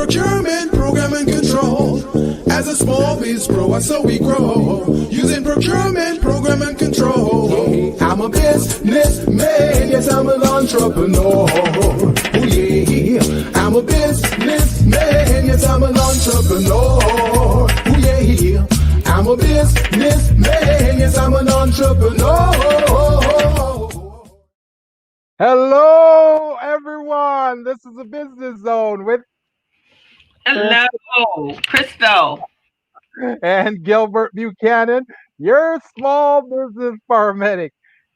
procurement, program and control. As a small biz pro, so we grow. Using procurement, program and control. I'm a businessman, yes, I'm an entrepreneur. Oh yeah, I'm a businessman, yes, I'm an entrepreneur. Oh yeah, I'm a businessman, yes, I'm an entrepreneur. Hello, everyone. This is a Business Zone with Hello, Crystal. and Gilbert Buchanan, your small business paramedic.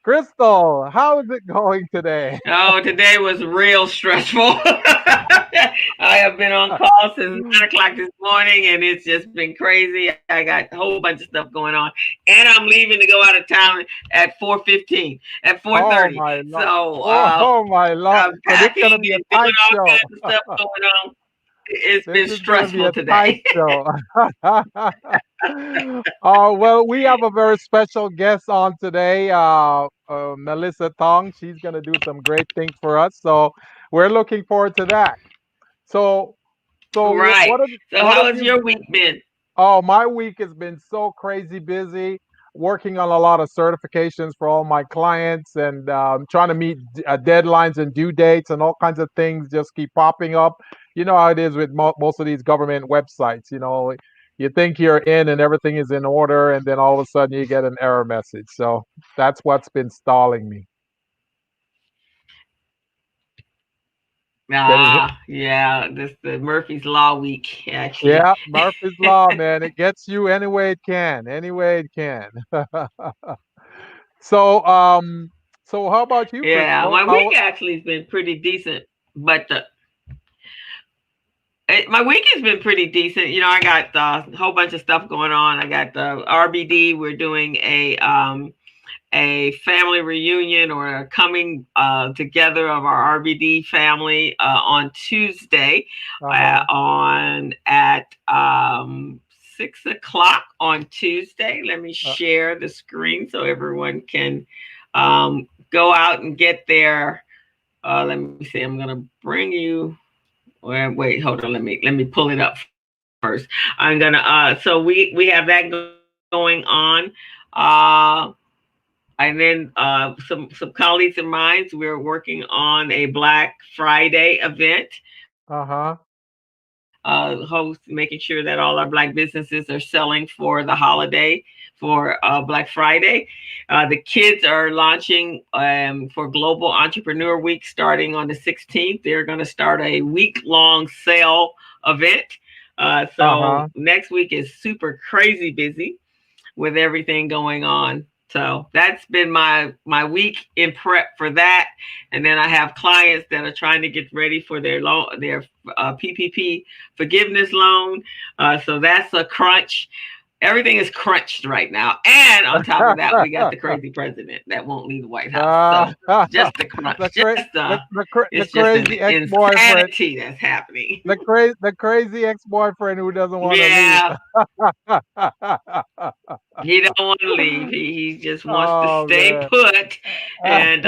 Crystal, how is it going today? Oh, today was real stressful. I have been on call since 9 o'clock this morning, and it's just been crazy. I got a whole bunch of stuff going on, and I'm leaving to go out of town at 4:15, at Oh 4:30. my lord! So Oh my lord! I'm So this is packing gonna and be a doing tight all show. kinds of stuff going on. It's This been is gonna be stressful a tight today. show. Well, we have a very special guest on today, Mellissa Tong. She's gonna do some great things for us. So we're looking forward to that. So, so Right. So, what how have has you your been? week been? Oh, my week has been so crazy busy, working on a lot of certifications for all my clients, and trying to meet deadlines and due dates, and all kinds of things just keep popping up. You know how it is with most of these government websites. You think you're in and everything is in order, and then all of a sudden you get an error message. So that's what's been stalling me. Can you? Yeah, this the Murphy's Law week actually. Yeah, Murphy's Law, man. It gets you any way it can, any way it can. So, so how about you, Yeah, Crystal? my week actually has been pretty decent, but my week has been pretty decent. I got a whole bunch of stuff going on. I got the RBD. We're doing a family reunion or a coming together of our RBD family on Tuesday on at 6 o'clock on Tuesday. Let me share the screen so everyone can go out and get there. Let me see. I'm gonna bring you. Wait, hold on. Let me pull it up first. I'm gonna. So we have that going on. And then some colleagues of mine, we're working on a Black Friday event. Host, making sure that all our Black businesses are selling for the holiday for Black Friday. The kids are launching for Global Entrepreneur Week starting on the 16th. They're going to start a week-long sale event. So next week is super crazy busy with everything going on. So that's been my week in prep for that, and then I have clients that are trying to get ready for their loan, their PPP forgiveness loan. So that's a crunch. Everything is crunched right now, and on top of that, we got the crazy president that won't leave the White House. So just the crunch, it's just an insanity that's happening. The crazy ex-boyfriend who doesn't want to leave. He don't want to leave. He just wants to stay put, and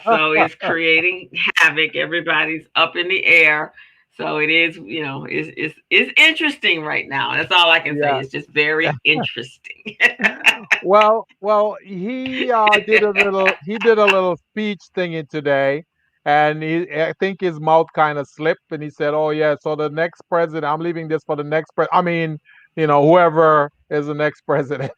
so it's creating havoc. Everybody's up in the air. So it is, it's interesting right now. That's all I can say. It's just very interesting. Well, he did a little speech thingy today, and I think his mouth kind of slipped, and he said, "Oh yeah, so the next president, I'm leaving this for the next I mean, whoever is the next president."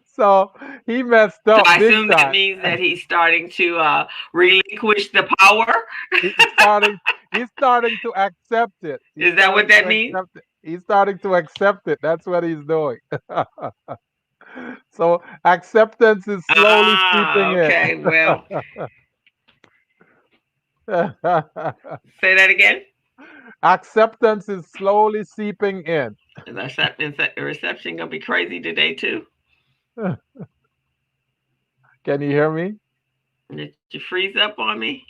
So he messed So up I big assume that time. means that he's starting to relinquish the power. He's starting to accept it. Is that what that means? He's starting to accept it. That's what he's doing. So acceptance is slowly seeping Okay, well, say that again. Acceptance is slowly seeping in. The reception gonna be crazy today too. Can you hear me? Did you freeze up on me?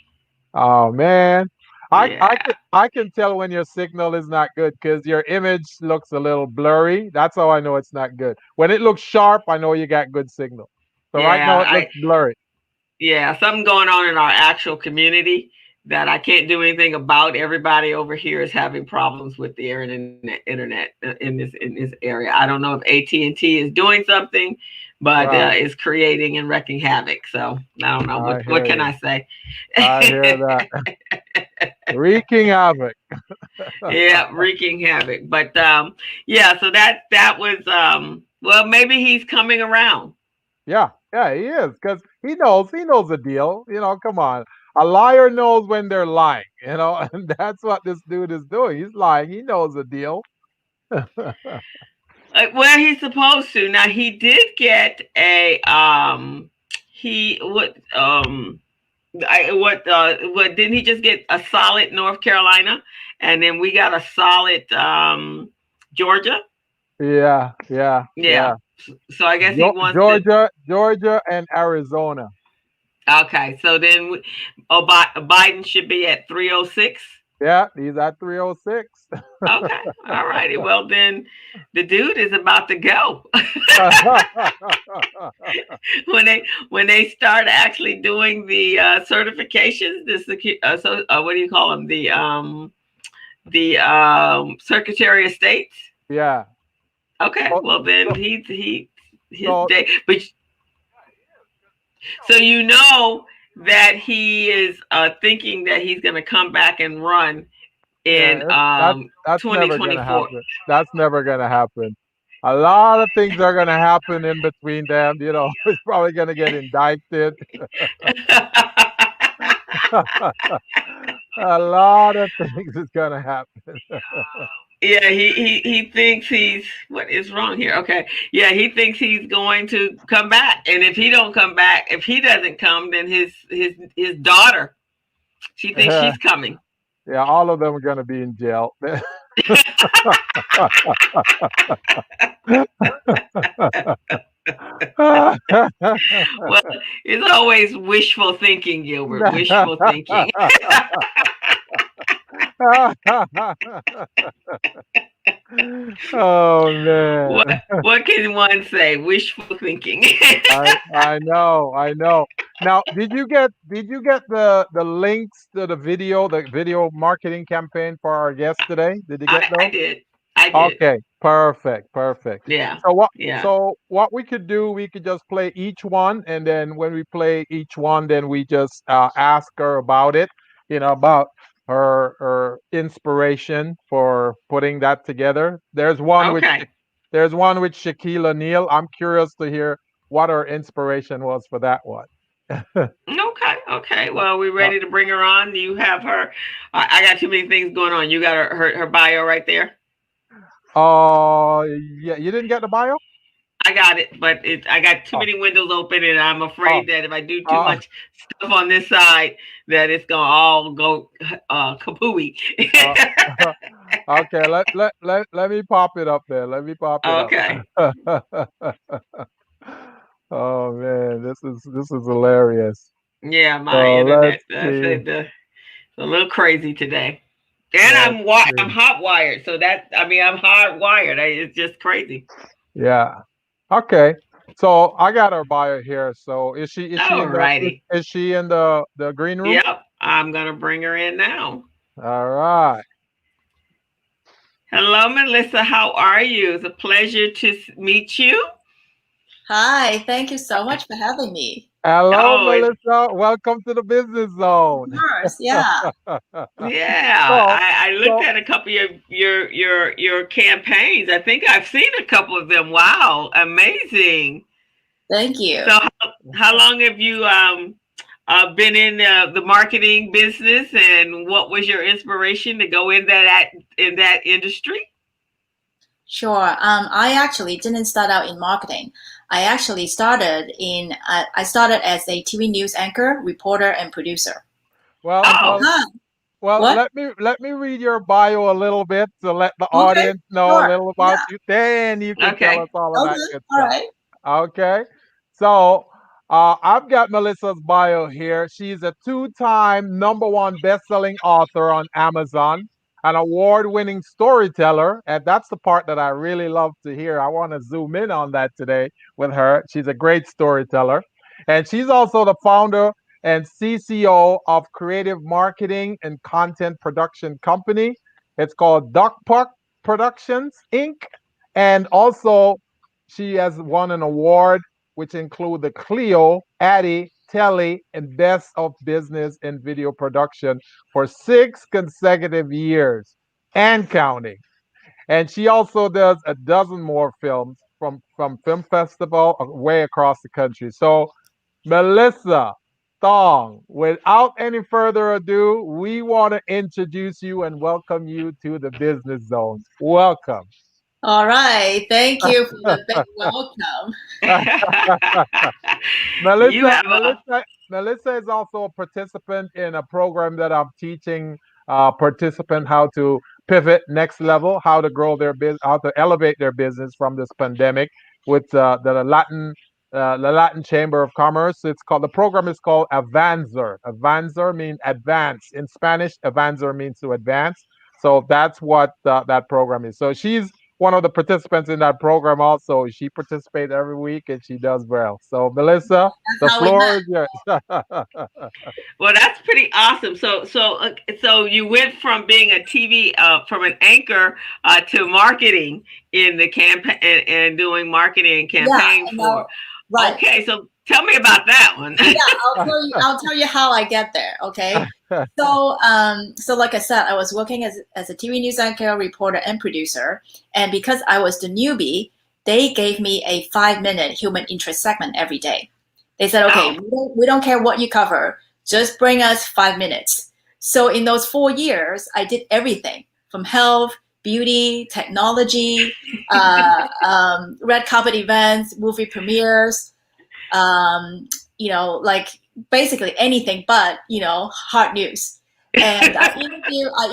Oh man. Yeah. I can tell when your signal is not good because your image looks a little blurry. That's how I know it's not good. When it looks sharp, I know you got good signal. So right now it looks blurry. Yeah, something going on in our actual community. that I can't do anything about. Everybody over here is having problems with the internet in this area. I don't know if AT&T is doing something, but Right. it's creating and wrecking havoc. So I don't know I what hear can you. I say. I hear that. Wreaking havoc. Yeah, wreaking havoc. But yeah, so that was well, maybe he's coming around. Yeah, yeah, he is because he knows the deal. Come on, a liar knows when they're lying. And that's what this dude is doing. He's lying. He knows the deal. Well, he's supposed to. Now he did get a he what didn't he just get a solid North Carolina, and then we got a solid Georgia? Yeah, yeah, Yeah. yeah. So I guess he wants to. Georgia, and Arizona. Okay, so then Biden should be at 306. Yeah, he's at 306. Okay, all righty. Well, then the dude is about to go. When they start actually doing the certifications, so what do you call them? The Secretary of States. Yeah. Okay, So, well then so, his so day, but so that he is thinking that he's going to come back and run yeah, in that's never gonna 2024. happen. That's never gonna happen. A lot of things are gonna happen in between them. He's probably gonna get indicted. A lot of things is gonna happen. Yeah, he thinks he's what is wrong here. Okay, yeah, he thinks he's going to come back, and if he don't come back, if he doesn't come, then his daughter, she thinks she's coming. Yeah, all of them are gonna be in jail. Well, it's always wishful thinking, Gilbert. Wishful thinking. Oh what man. what can one say? Wishful thinking. I know. Now, did you get the links to the video marketing campaign for our guest today? Did you get I those? did. I did. Okay, perfect, perfect. Yeah. So what Yeah. so what we could do, we could just play each one, and then when we play each one, then we just ask her about it, about her inspiration for putting that together. Okay. There's one with Shaquille O'Neal. I'm curious to hear what her inspiration was for that one. Okay. Okay. Well, we ready to bring her on? You have her. I got too many things going on. You got her bio right there. Yeah, you didn't get the bio? I got it, but I got too Oh, many windows open, and I'm oh, afraid that if I do too oh, much stuff on this side, that it's gonna all go kapooey. oh. Okay, let me pop it up there. Let me pop it up. Okay. Oh man, this is hilarious. Yeah, my So let's internet see. said it's a little crazy today, and Let's I'm see. hot wired, so that I mean I'm hard wired. It's just crazy. Yeah. Okay. So I got her bio here. So is she All in the is, righty. is she in the green room? Yep, I'm gonna bring her in now. All right. Hello, Melissa. How are you? It's a pleasure to meet you. Hi, thank you so much for having me. Hello, Oh, it's Melissa. Welcome to the business zone. Of course, yeah. yeah. so I looked so at a couple of your campaigns. I think I've seen a couple of them. Wow, amazing. Thank you. So how long have you been in the marketing business, and what was your inspiration to go in that industry? Sure. I actually didn't start out in marketing. I started as a TV news anchor, reporter, and producer. well Oh, well Huh. well What? let me read your bio a little bit to let the Okay, audience know a sure. little about Yeah. you. Then you can tell okay. us all of that Okay. good All stuff. right. Okay. So I've got Melissa's bio here. She's a two-time number one best-selling author on Amazon, an award-winning storyteller, and that's the part that I really love to hear. I want to zoom in on that today with her. She's a great storyteller, and she's also the founder and CCO of Creative Marketing and Content Production Company. It's called DuckPunk Productions Inc. And also, she has won an award which include the Clio, Addy, Telly, and Best of Business in Video Production for 6 consecutive years and counting. And she also does a dozen more films from film festival way across the country. So Mellissa Tong, without any further ado, we want to introduce you and welcome you to the Business Zones. Welcome. All right. Thank you for the big welcome. You Mellissa, have a Mellissa is also a participant in a program that I'm teaching participant how to pivot next level, how to grow their business, how to elevate their business from this pandemic with the Latin Chamber of Commerce. It's called the program is called Avanzar. Avanzar means advance in Spanish. Avanzar means to advance. So that's what that program is. So she's one of the participants in that program also. She participates every week and she does well. So Mellissa, the That's how we floor met. is yours. well, that's pretty awesome. So you went from being a TV from an anchor to marketing in the campaign and doing marketing and Yeah, campaign and for. right. Okay, so tell me about that one. Yeah, I'll tell you how I get there. Okay. So, so like I said, I was working as a TV news anchor, reporter, and producer. And because I was the newbie, they gave me a 5-minute human interest segment every day. They said, okay, we don't care what you cover, just bring us 5 minutes. So in those 4 years, I did everything from health, beauty, technology, red carpet events, movie premieres, like basically anything but, hard news. And I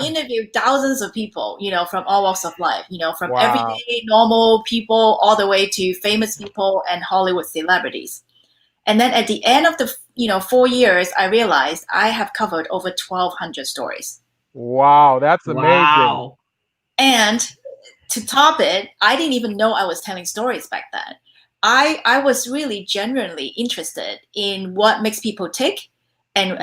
interviewed thousands of people, from all walks of life, from Wow. everyday normal people all the way to famous people and Hollywood celebrities. And then at the end of the 4 years, I realized I have covered over 1,200 stories. Wow, that's amazing. Wow. And to top it, I didn't even know I was telling stories back then. I was really genuinely interested in what makes people tick and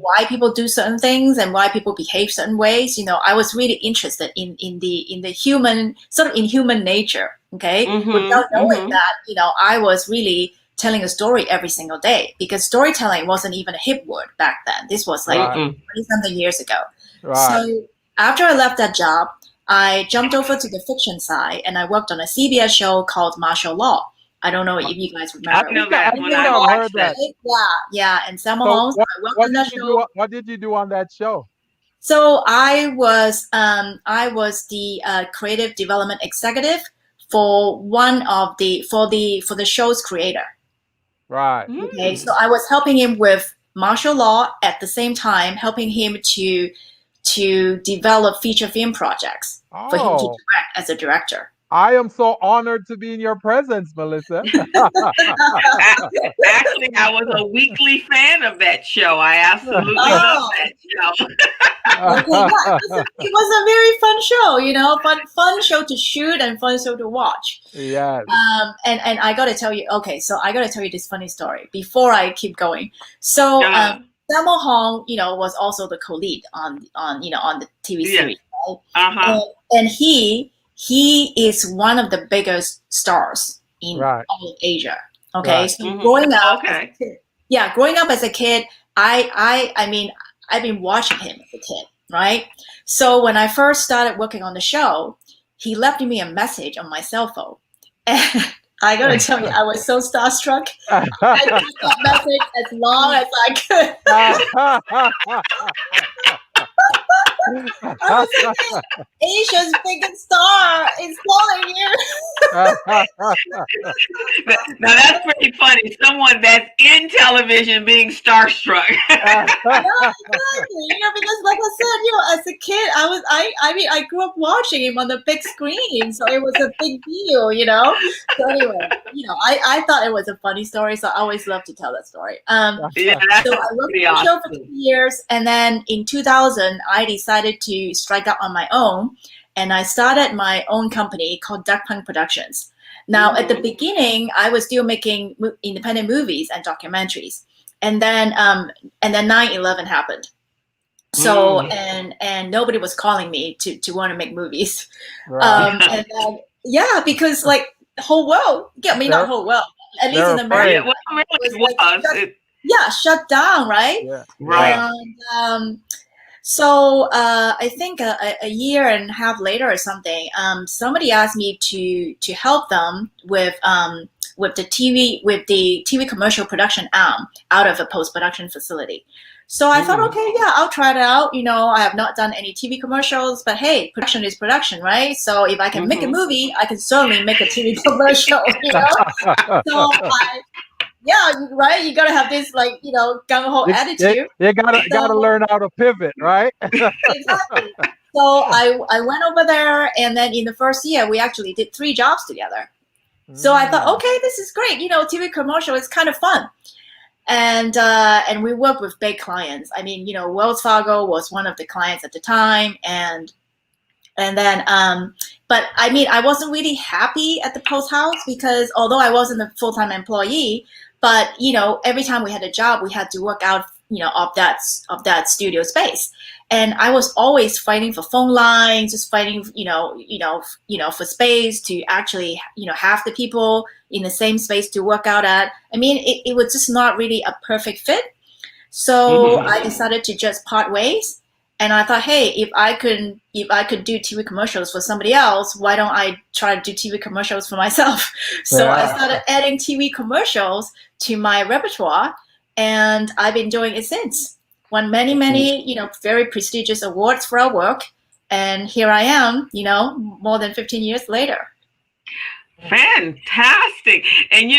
why people do certain things and why people behave certain ways. I was really interested in the human, sort of in human nature. Okay. Without knowing that, I was really telling a story every single day because storytelling wasn't even a hip word back then. This was like 20-something years ago. Right. So after I left that job, I jumped over to the fiction side and I worked on a CBS show called Martial Law. I don't know if you guys remember. I know that when I I've heard watched that. that. Yeah, and Selma So Holmes. I worked on that show. what did you do on that show? So I was the creative development executive for the show's creator. Right. Okay, so I was helping him with martial law at the same time, helping him to develop feature film projects for him to direct as a director. I am so honored to be in your presence, Mellissa. Actually, I was a weekly fan of that show. I absolutely love that show. Okay, yeah, it was a very fun show, fun show to shoot and fun show to watch. Yes. And I got to tell you, okay, so I got to tell you this funny story before I keep going. So Selma Hong, was also the co-lead on the TV series, right? And he is one of the biggest stars in all of Asia. Okay, Right. so growing up as a kid, I mean, I've been watching him as a kid, right? So when I first started working on the show, he left me a message on my cell phone, and I gotta tell you, I was so starstruck. I kept that message as long as I could. I was like, Asia's biggest star is calling you. Now that's pretty funny. Someone that's in television being starstruck. Yeah, exactly. Because like I said, as a kid, I grew up watching him on the big screen, so it was a big deal, So anyway, I thought it was a funny story, so I always love to tell that story. So I worked on the show for 2 years, and then in 2000, I decided to strike out on my own, and I started my own company called DuckPunk Productions. Now, at the beginning, I was still making independent movies and documentaries. and then 9/11 happened. So and nobody was calling me to want to make movies. Right. And then, yeah, because like the whole world, yeah, I mean not whole world, at least in America, shut down, right? Yeah. Right. And so I think a year and a half later or something, somebody asked me to help them with the TV commercial production arm out of a post-production facility. So I thought, okay, yeah, I'll try it out. I have not done any TV commercials, but hey, production is production, right? So if I can make a movie, I can certainly make a TV commercial, So yeah, right. You gotta have this like gung-ho attitude. You gotta learn how to pivot, right? Exactly. So I went over there, and then in the first year, we actually did 3 jobs together. So I thought, okay, this is great. TV commercial is kind of fun. And we work with big clients. I mean, Wells Fargo was one of the clients at the time, and then but I mean, I wasn't really happy at the Post House because although I wasn't a full-time employee, but every time we had a job, we had to work out of that studio space. And I was always fighting for phone lines, just fighting, for space to actually, have the people in the same space to work out at. I mean, it was just not really a perfect fit. So I decided to just part ways. And I thought, hey, if I could do TV commercials for somebody else, why don't I try to do TV commercials for myself? So I started adding TV commercials to my repertoire, and I've been doing it since. Won many, very prestigious awards for our work. And here I am, more than 15 years later. Fantastic. And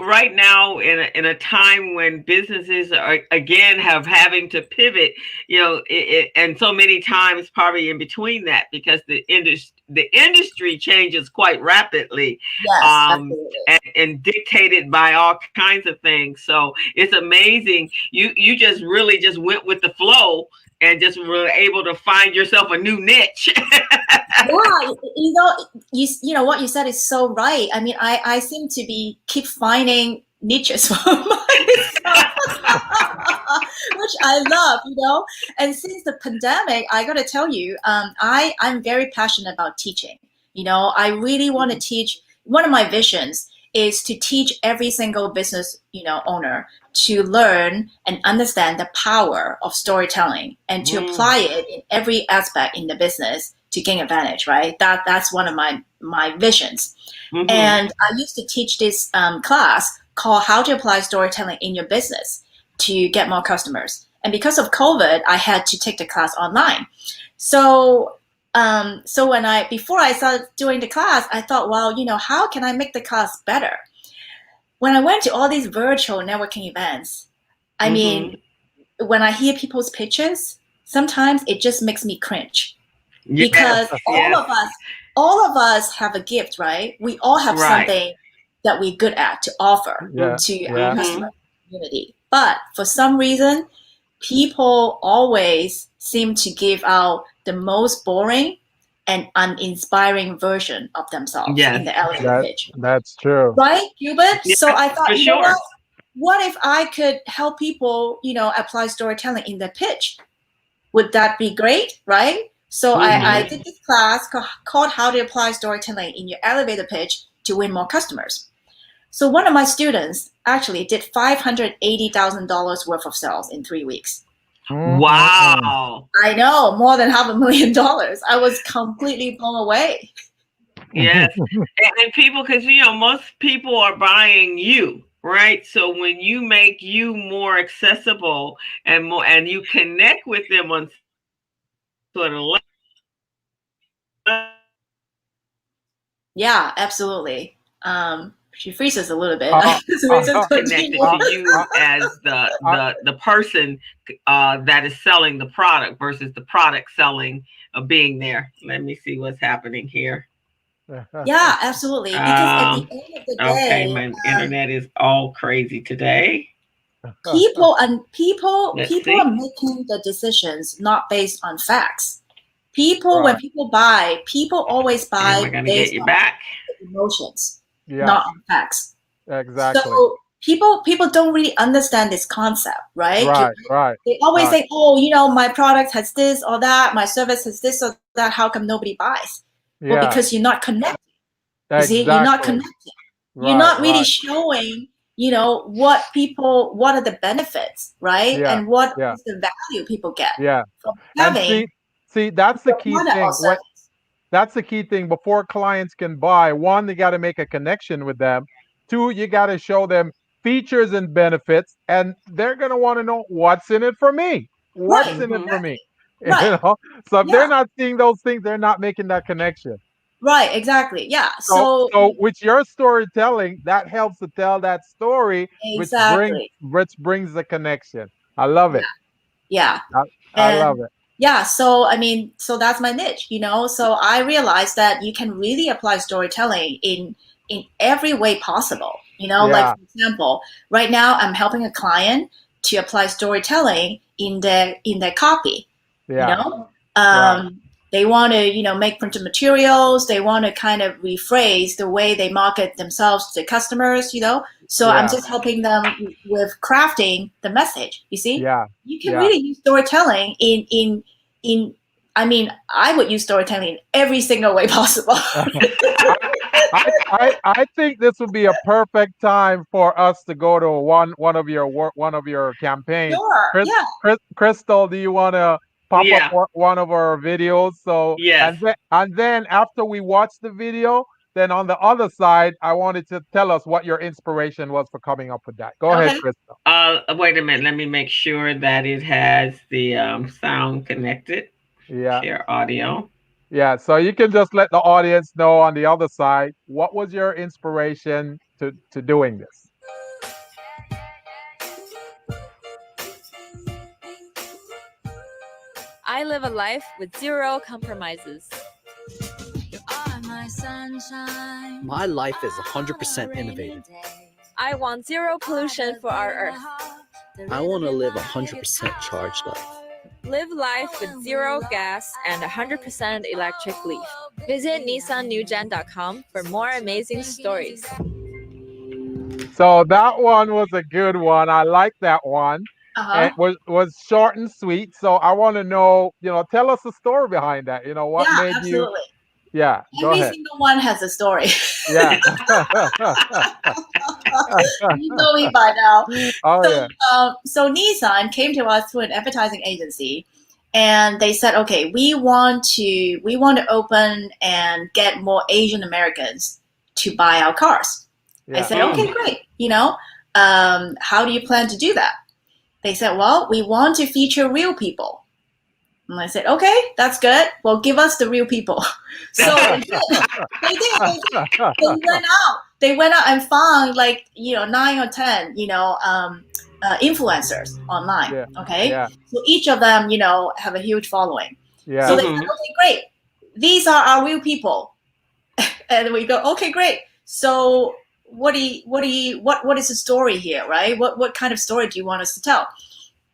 right now in a time when businesses are again having to pivot, and so many times probably in between that, because the industry changes quite rapidly, yes, and dictated by all kinds of things. So it's amazing. You just really just went with the flow and just were able to find yourself a new niche. Yeah, what you said is so right. I mean, I seem to keep finding niches for myself, which I love, And since the pandemic, I got to tell you, I'm very passionate about teaching. I really want to teach. One of my visions is to teach every single business, owner to learn and understand the power of storytelling and to apply it in every aspect in the business to gain advantage, right? That's one of my visions. And I used to teach this class called How to Apply Storytelling in Your Business to get more customers. And because of COVID, I had to take the class online. So before I started doing the class, I thought, well, how can I make the class better? When I went to all these virtual networking events, I mean, when I hear people's pitches, sometimes it just makes me cringe. Because all of us have a gift, right? We all have something that we're good at to offer to our customer community. But for some reason, people always seem to give out the most boring and uninspiring version of themselves in the elevator pitch. That's true. Right, Gilbert? Yeah, so I thought, for sure. What if I could help people, apply storytelling in their pitch? Would that be great, right? So I did this class called How to Apply Storytelling in Your Elevator Pitch to Win More Customers. So one of my students actually did $580,000 worth of sales in 3 weeks. Wow. I know, more than $500,000. I was completely blown away. Yes. and people, because, most people are buying you. Right. So when you make you more accessible and you connect with them on sort of level. Yeah, absolutely. She freezes a little bit. Connected to you as the person that is selling the product versus the product selling being there. Let me see what's happening here. Yeah, absolutely. Because at the end of the day, okay, my internet is all crazy today. People are making the decisions not based on facts. When people buy, people always buy based on emotions, not on facts. Exactly. So people don't really understand this concept, right? Right. They always Right. say, oh, my product has this or that, my service has this or that. How come nobody buys? Well, Yeah. because you're not connected. You see, you're not Exactly. connected. You're not really Right. showing, what are the benefits, right? Yeah. And what Yeah. is the value people get Yeah. from And having see, that's the your key product or thing. service. That's the key thing. Before clients can buy, one, they got to make a connection with them. Two, you got to show them features and benefits, and they're going to want to know what's in it for me. What's Right, in it for me? You right. know? So if they're Yeah, not seeing those things, they're not making that connection. right, exactly. Yeah. So, So so with your storytelling, that helps to tell that story, exactly. which brings the connection. I love Yeah. it. Yeah. I, I love And it. yeah, so I mean, so that's my niche, So I realized that you can really apply storytelling in every way possible. Like Yeah. for example, right now I'm helping a client to apply storytelling in their copy. You Yeah. know, Right. they want to make printed materials. They want to kind of rephrase the way they market themselves to customers. So I'm Yeah. just helping them with crafting the message. You see, Yeah. you can Yeah. really use storytelling in. I mean, I would use storytelling in every single way possible. I think this would be a perfect time for us to go to one of your campaigns. Sure. Yeah. Crystal, do you want to pop up Yeah. one of our videos? So Yes. and then after we watch the video, then on the other side, I wanted to tell us what your inspiration was for coming up with that. Go ahead, Okay. Crystal. Wait a minute. Let me make sure that it has the sound connected. Yeah. Share audio. Yeah, so you can just let the audience know on the other side what was your inspiration to doing this. I live a life with zero compromises. My life is 100% innovative. I want zero pollution for our earth. I want to live 100% charged life. Live life with zero gas and 100% electric Leaf. Visit NissanNewGen.com for more amazing stories. So that one was a good one. I like that one. Uh-huh. It was short and sweet. So I want to know, tell us the story behind that. What Yeah, made you? absolutely. Yeah, go Every ahead. single one has a story. Yeah. You know me by now. Oh yeah. So Nissan came to us through an advertising agency, and they said, okay, we want to open and get more Asian Americans to buy our cars. I Yeah. said, okay, great. How do you plan to do that? They said, well, we want to feature real people. And I said, okay, that's good. Well, give us the real people. So they did. They went out and found 9 or 10, influencers online. Yeah. Okay. Yeah. So each of them, have a huge following. Yeah. So they said, okay, great. These are our real people. And we go, okay, great. So what is the story here, right? What kind of story do you want us to tell?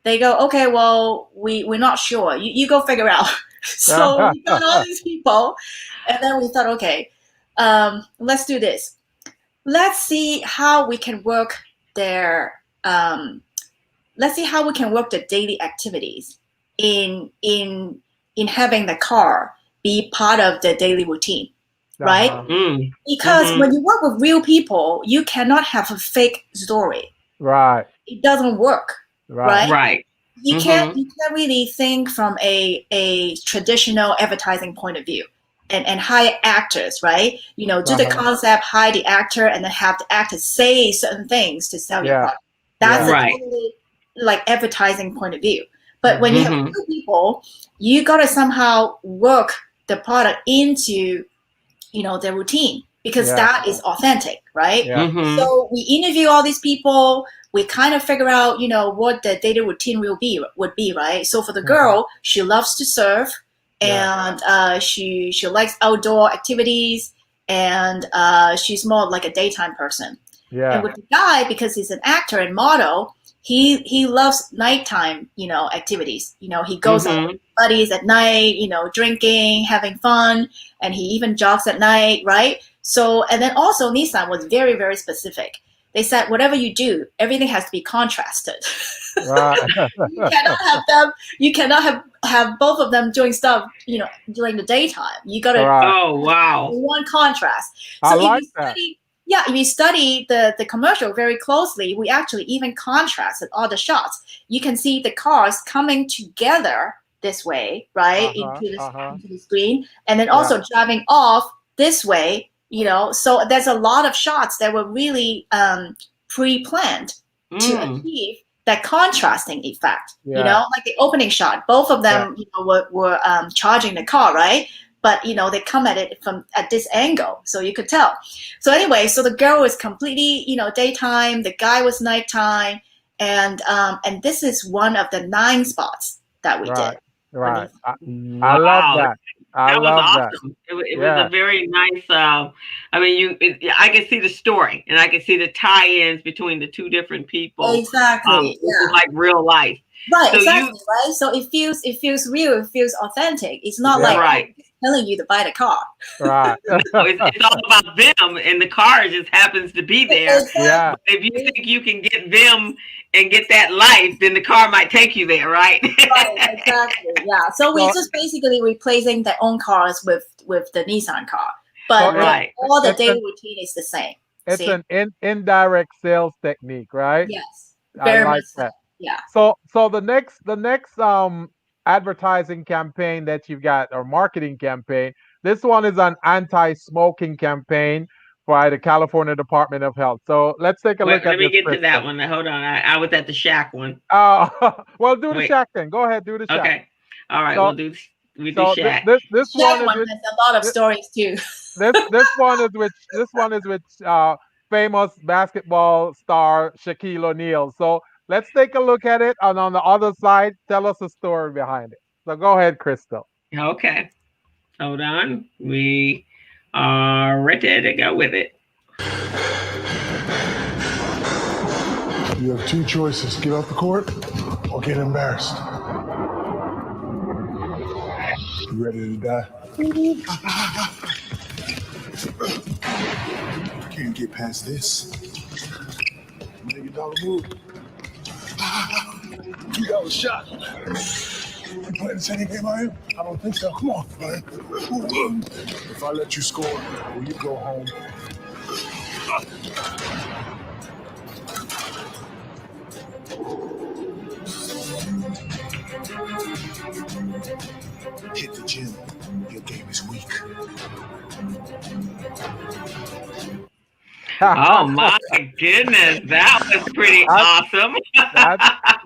They go, okay, well, we're not sure. You go figure out. So we got all these people, and then we thought, okay, let's do this. Let's see how we can work the daily activities in having the car be part of the daily routine, right? Because when you work with real people, you cannot have a fake story. Right. It doesn't work. Right. You can't really think from a traditional advertising point of view and hire actors, right? Do the concept, hire the actor, and then have the actor say certain things to sell your product. That's a totally advertising point of view. But when you have real people, you gotta somehow work the product into their routine, because that is authentic, right? So we interview all these people. We kind of figure out, what the daily routine would be, right? So for the girl, she loves to surf, and she likes outdoor activities, and she's more like a daytime person. Yeah. And with the guy, because he's an actor and model, he loves nighttime, activities. He goes out with buddies at night, drinking, having fun, and he even jogs at night, right? So, and then also Nissan was very, very specific. they said whatever you do, everything has to be contrasted. Right. You cannot have them. You cannot have both of them doing stuff, during the daytime. You got to Right. Oh, wow. one contrast. I So like if you that. study, yeah, if you study the commercial very closely, we actually even contrasted all the shots. You can see the cars coming together this way, right, into the screen, and then also driving off this way. So there's a lot of shots that were really pre-planned to achieve that contrasting effect. Like the opening shot, both of them were charging the car, right? But they come at it at this angle, so you could tell. So anyway, so the girl was completely daytime, the guy was nighttime, and this is one of the 9 spots that we did. Right. I love that. That was awesome. It was a very nice. I can see the story, and I can see the tie-ins between the 2 different people. Exactly. It's like real life. Right. So exactly. Right. So it feels real. It feels authentic. It's not like telling you to buy the car. Right. It's all about them, and the car just happens to be there. Yeah. But if you think you can get them and get that life, then the car might take you there, right? Right, exactly. Yeah. So we're just basically replacing their own cars with the Nissan car, but all the daily routine is the same. It's an indirect sales technique, right? Yes. I like that. Yeah. So the next advertising campaign that you've got, or marketing campaign, this one is an anti-smoking campaign by the California Department of Health. So let's take a look at this. Let me get to that one. Hold on. I was at the Shack one. Well, do the Shack then. Go ahead, do the Shack. Okay. All right. We'll do Shack. This Shack one has a lot of stories too. this one is with famous basketball star Shaquille O'Neal. So let's take a look at it, and on the other side, tell us the story behind it. So go ahead, Crystal. Okay. Hold on. We are ready to go with it. You have 2 choices: get off the court or get embarrassed. You ready to die? Can't get past this. $1 million move. $2 shot. You playing the same game I am? I don't think so. Come on, man. If I let you score, will you go home? Hit the gym. Your game is weak. Oh my goodness, that was pretty awesome.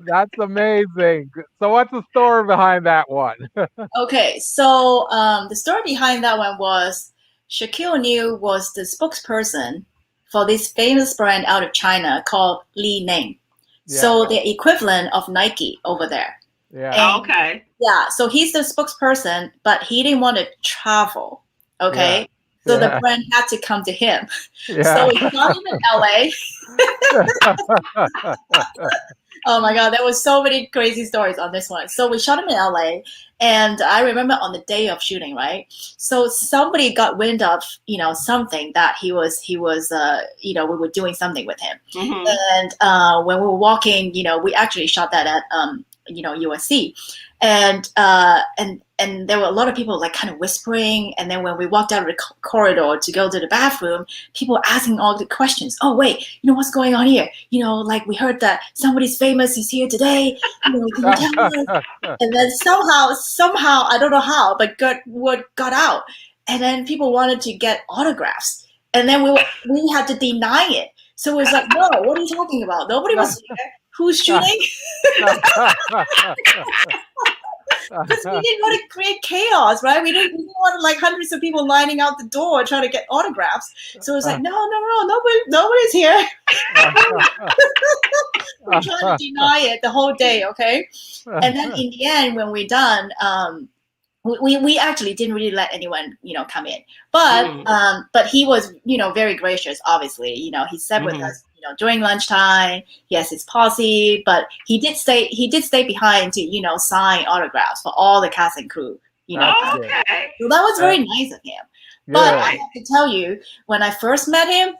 That's amazing. So what's the story behind that one? Okay, so the story behind that one was Shaquille O'Neal was the spokesperson for this famous brand out of China called Li Ning. Yeah. So the equivalent of Nike over there. Yeah. And, yeah, so he's the spokesperson, but he didn't want to travel. Okay. Yeah. So the brand had to come to him. Yeah. So we shot him in LA. Oh my God, there was so many crazy stories on this one. So we shot him in LA, and I remember on the day of shooting, right? So somebody got wind of, something that he was, we were doing something with him. Mm-hmm. And when we were walking, we actually shot that at, USC, and there were a lot of people like kind of whispering. And then when we walked out of the corridor to go to the bathroom, people were asking all the questions. Oh, wait, what's going on here? Like we heard that somebody's famous is here today. Can you tell us? And then somehow, I don't know how, but word got out. And then people wanted to get autographs. And then we had to deny it. So it was like, no, what are you talking about? Nobody was here. Who's shooting? Because we didn't want to create chaos, right? We didn't want like hundreds of people lining out the door trying to get autographs. So it's like, no, nobody's here. We're trying to deny it the whole day, okay? And then in the end, when we're done, we actually didn't really let anyone, come in. But he was, very gracious, obviously. He sat with us, during lunchtime. He has his posse, but he did stay behind to, sign autographs for all the cast and crew, Okay. So that was very nice of him. But I have to tell you, when I first met him,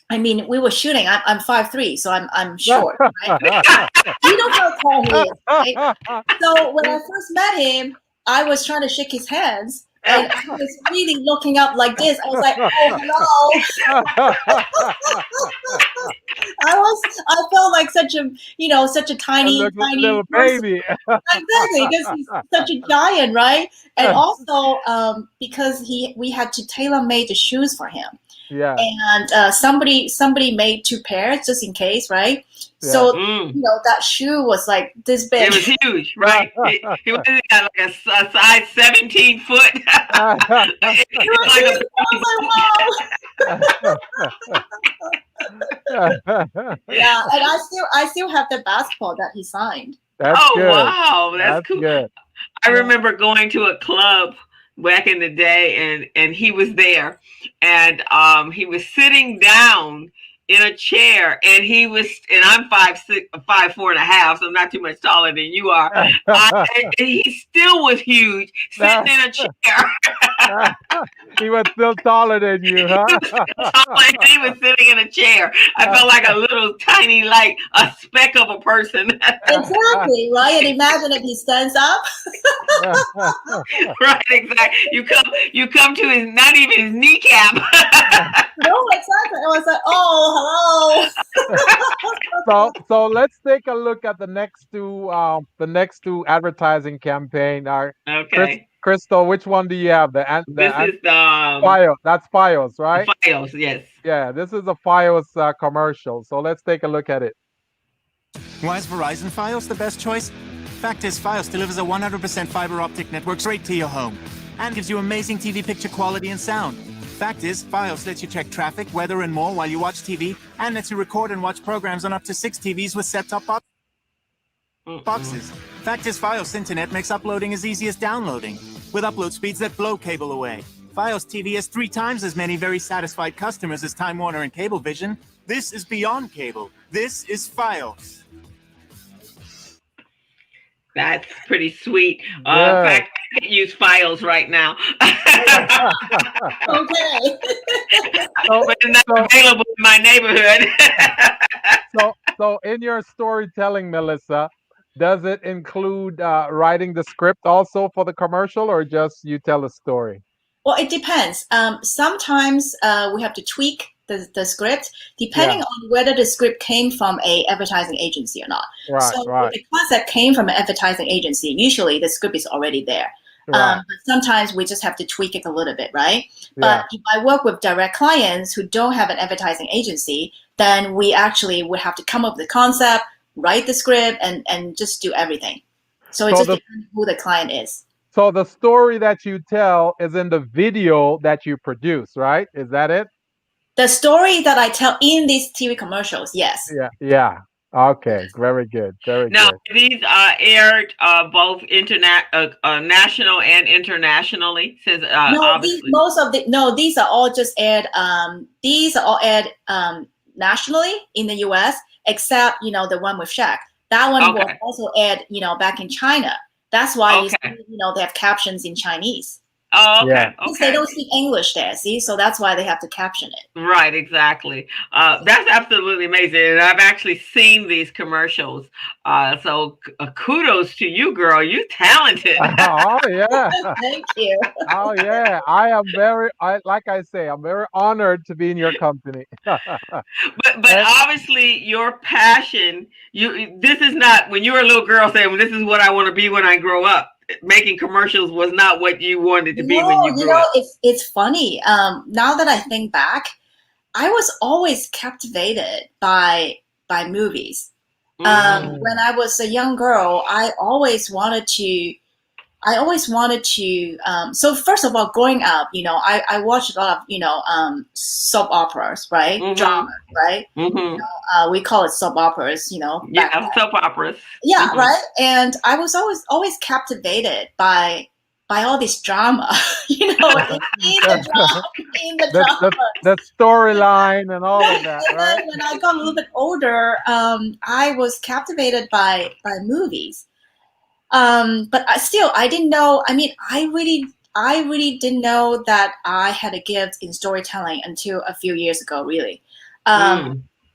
I mean, we were shooting. I'm 5'3", so I'm short. Right? You know how tall he is, right? So when I first met him, I was trying to shake his hands, and I was really looking up like this. I was like, "Oh, hello." I felt like such a tiny little person. baby. Exactly, because he's such a giant, right? And also because we had to tailor made the shoes for him. Yeah. And somebody made 2 pairs just in case, right? Yeah. So that shoe was like this big. It was huge, right? He was got like a size 17 foot. It was huge. I was like, wow. Yeah, and I still have the basketball that he signed. That's Oh good. wow, that's cool. Good. I remember going to a club back in the day, and he was there, and he was sitting down in a chair, and I'm 5'6", 5'4.5", so I'm not too much taller than you are. And he still was huge, sitting in a chair. He was still taller than you, huh? He was sitting in a chair. I felt like a little tiny, like a speck of a person. Exactly, right? And imagine if he stands up. Right, exactly. You come to his, not even his kneecap. No, exactly. I was like, oh, hello. So let's take a look at the next two advertising campaign. Okay. Crystal, which one do you have? This is the Fios. That's Fios, right? Fios, yes. Yeah, this is a Fios commercial. So let's take a look at it. Why is Verizon Fios the best choice? Fact is, Fios delivers a 100% fiber optic network straight to your home and gives you amazing TV picture quality and sound. Fact is, Fios lets you check traffic, weather, and more while you watch TV, and lets you record and watch programs on up to 6 TVs with set-top boxes. Fact is, Fios Internet makes uploading as easy as downloading, with upload speeds that blow cable away. Fios TV has 3 times as many very satisfied customers as Time Warner and Cablevision. This is beyond cable. This is Fios. That's pretty sweet. Yeah. In fact, I could use Fios right now. Okay. But it's not available in my neighborhood. So in your storytelling, Mellissa, does it include writing the script also for the commercial, or just you tell a story? Well, it depends. Sometimes we have to tweak the script depending on whether the script came from a advertising agency or not. Right, so right. if the concept came from an advertising agency, usually the script is already there. Right. But sometimes we just have to tweak it a little bit, right? But if I work with direct clients who don't have an advertising agency, then we actually would have to come up with the concept, write the script, and just do everything. So it just depends who the client is. So the story that you tell is in the video that you produce, right? Is that it? The story that I tell in these TV commercials, yes. Yeah. Okay, very good. Very Now, good. these aired both national and internationally. Since obviously, these are all just aired. These are all aired nationally in the U.S. except the one with Shaq. That one was also aired back in China. That's why you see, they have captions in Chinese. Oh, okay. Yeah. Okay. They don't speak English there, see? So that's why they have to caption it. Right, exactly. That's absolutely amazing. And I've actually seen these commercials. So kudos to you, girl. You talented. Oh, yeah. Thank you. Oh, yeah. I'm very honored to be in your company. But obviously your passion, this is not, when you were a little girl saying, well, this is what I want to be when I grow up. Making commercials was not what you wanted to be when you grew up. It's funny. Now that I think back, I was always captivated by movies. When I was a young girl, I always wanted to. So first of all, growing up, I watched a lot of soap operas, right? Drama, right? We call it soap operas, Yeah, soap operas. Yeah, right. And I was always captivated by all this drama, in the drama. The storyline and all of that, And right? then when I got a little bit older, I was captivated by movies. But I didn't know. I mean, I really didn't know that I had a gift in storytelling until a few years ago, really.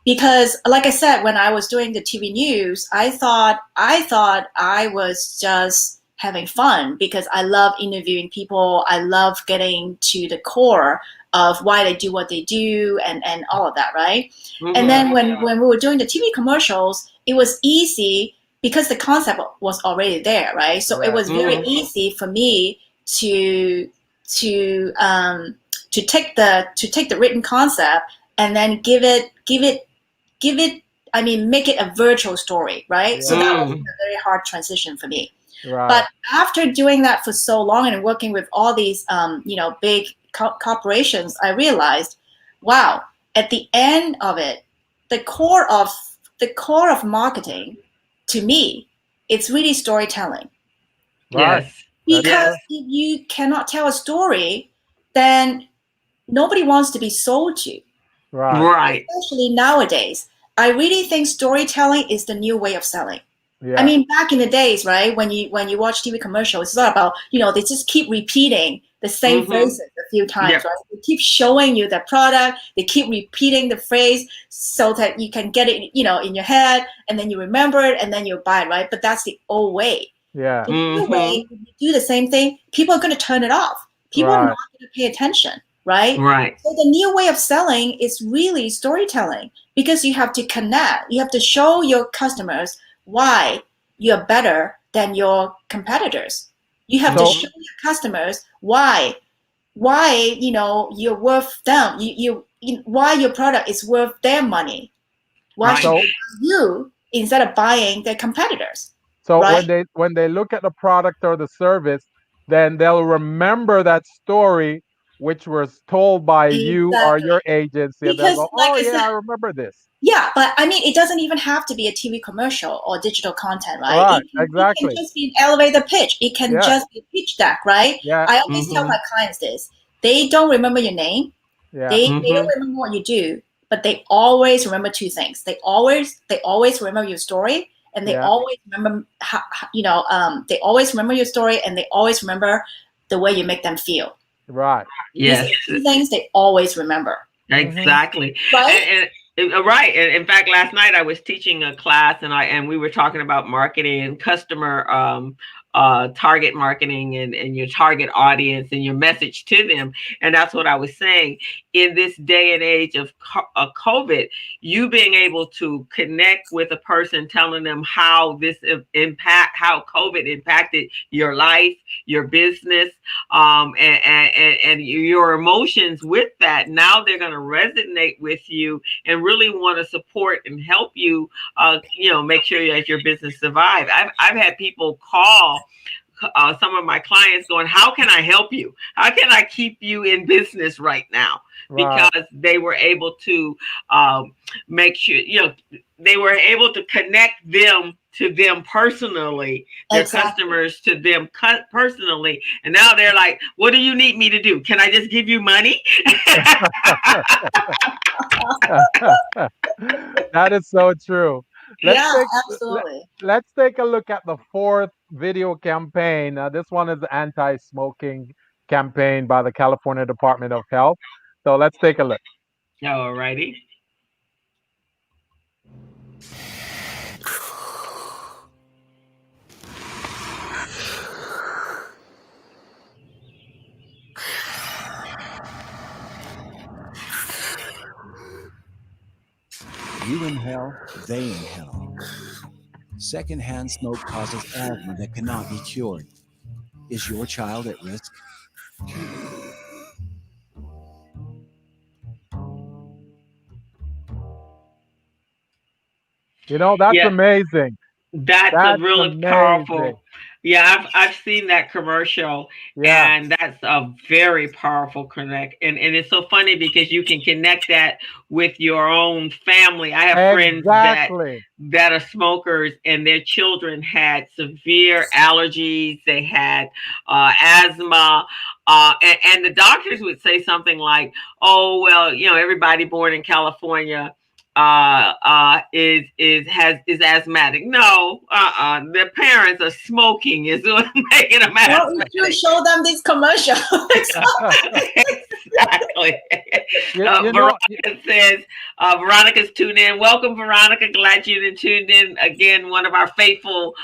Because, like I said, when I was doing the TV news, I thought I was just having fun because I love interviewing people. I love getting to the core of why they do what they do and all of that, right? And then when we were doing the TV commercials, it was easy because the concept was already there, right? So it was very easy for me to take the written concept and then give it. I mean, make it a virtual story, right? So that was a very hard transition for me. Right. But after doing that for so long and working with all these, big corporations, I realized, wow, at the end of it, the core of marketing, to me, it's really storytelling. Right. Yes. Because if you cannot tell a story, then nobody wants to be sold to. Right. Especially nowadays, I really think storytelling is the new way of selling. Yeah. I mean, back in the days, right, when you watch TV commercials, it's all about, they just keep repeating the same phrases a few times, right? They keep showing you the product, they keep repeating the phrase so that you can get it, in your head, and then you remember it, and then you buy it, right? But that's the old way. Yeah. The new way, if you do the same thing, people are going to turn it off. People are not going to pay attention, right? Right. So the new way of selling is really storytelling, because you have to connect. You have to show your customers why you're better than your competitors. You have to show your customers why you're worth them. Why your product is worth their money. Why should they buy you instead of buying their competitors? So right? when they look at the product or the service, then they'll remember that story which was told by you or your agency, and they'll Because, go, like "Oh I yeah, said, I remember this." yeah, but I mean, it doesn't even have to be a TV commercial or digital content, right? Right. It Exactly. can just be an elevator pitch. It can just be a pitch deck, right? Yeah. I always tell my clients this. They don't remember your name. Yeah. They don't remember what you do, but they always remember two things. They always remember your story, and they always remember they always remember your story, and they always remember the way you make them feel. Right. Yes. These are two things they always remember. Exactly. Right. Right. And in fact, last night I was teaching a class, and we were talking about marketing and customer target marketing and your target audience and your message to them. And that's what I was saying. In this day and age of COVID, you being able to connect with a person, telling them how how COVID impacted your life, your business, and your emotions with that. Now they're going to resonate with you and really want to support and help you, make sure that your business survive. I've had people call some of my clients going, "How can I help you? How can I keep you in business right now?" Because they were able to make sure, they were able to connect them to them personally, their customers to them personally. And now they're like, "What do you need me to do? Can I just give you money?" That is so true. Absolutely. Let's take a look at the fourth video campaign. This one is the anti-smoking campaign by the California Department of Health. So let's take a look. All righty. You inhale, they inhale. Secondhand smoke causes asthma that cannot be cured. Is your child at risk? That's amazing. That's really powerful. Yeah, I've seen that commercial, and that's a very powerful connect. And it's so funny because you can connect that with your own family. I have friends that are smokers, and their children had severe allergies. They had asthma, and the doctors would say something like, "Oh, well, everybody born in California is asthmatic." No, their parents are smoking is what making them asthmatic. You show them this commercial. Exactly. You know, Veronica says, Veronica's tuned in. Welcome, Veronica. Glad you tuned in again. One of our faithful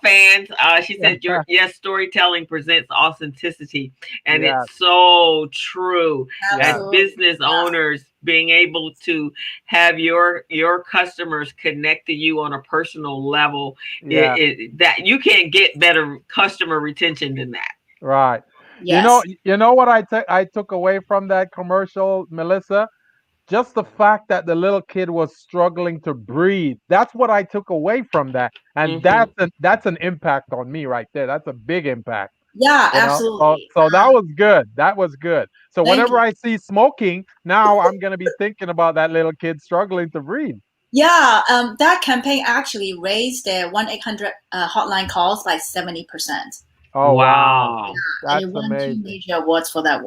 fans. She said, yes, storytelling presents authenticity. And yes, it's so true. As Absolutely. business owners, being able to have your customers connect to you on a personal level, yeah, that you can't get better customer retention than that. right. Yes. You know what I took away from that commercial, Melissa? Just the fact that the little kid was struggling to breathe. That's what I took away from that. And Mhm. that's an impact on me right there. That's a big impact. Yeah, You know, absolutely. so that was good. That was good. So Thank whenever you. I see smoking, now I'm gonna be thinking about that little kid struggling to breathe. Yeah, that campaign actually raised their 1-800 hotline calls by 70%. Oh wow, Wow. And it that's won 2 amazing. major awards for that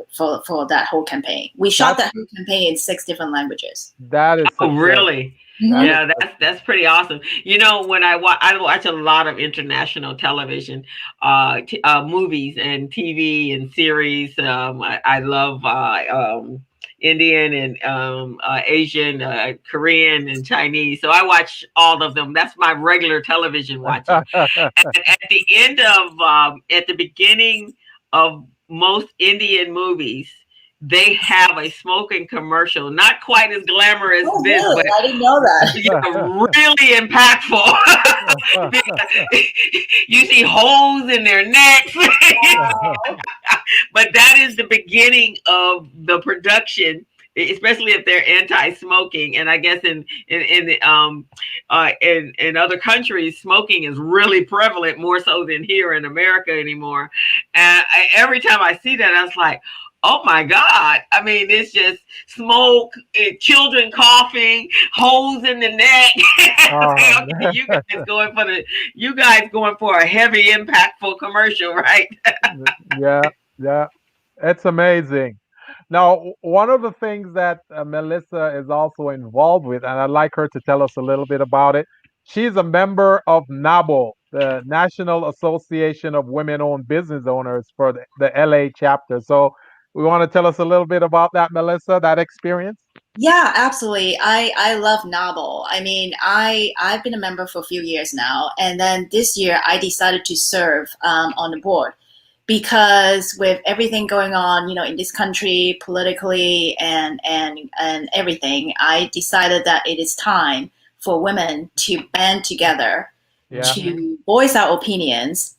whole campaphone. We shot That's that whole campaign in 6 different languages. that is Oh, success. really? That Mhm. is Yeah, that's pretty awesome. You know, when I watch a lot of international television, movies and TV and series. I love Indian and Asian, Korean and Chinese. So I watch all of them. That's my regular television watching. And at the end of at the beginning of most Indian movies, they have a smoking commercial. Not quite as glamorous as Oh, this, really? but I didn't know that. really impactful. You see holes in their necks. Wow. But that is the beginning of the production, especially if they're anti-smoking. And I guess in other countries, smoking is really prevalent, more so than here in America anymore. And every time I see that, I was like, oh my God. I mean, it's just smoke, children coughing, holes in the neck. Oh, Okay, you guys going for a heavy, impactful commercial, right? yeah, yeah. It's amazing. Now, one of the things that Melissa is also involved with, and I'd like her to tell us a little bit about it. She's a member of NABO, the National Association of Women-Owned Business Owners for the LA chapter. So, we want to tell us a little bit about that, Melissa, that experience? Yeah, absolutely. I love Novel. I mean, I've been a member for a few years now, and then this year I decided to serve on the board because with everything going on, in this country politically and everything, I decided that it is time for women to band together Yeah. to voice our opinions,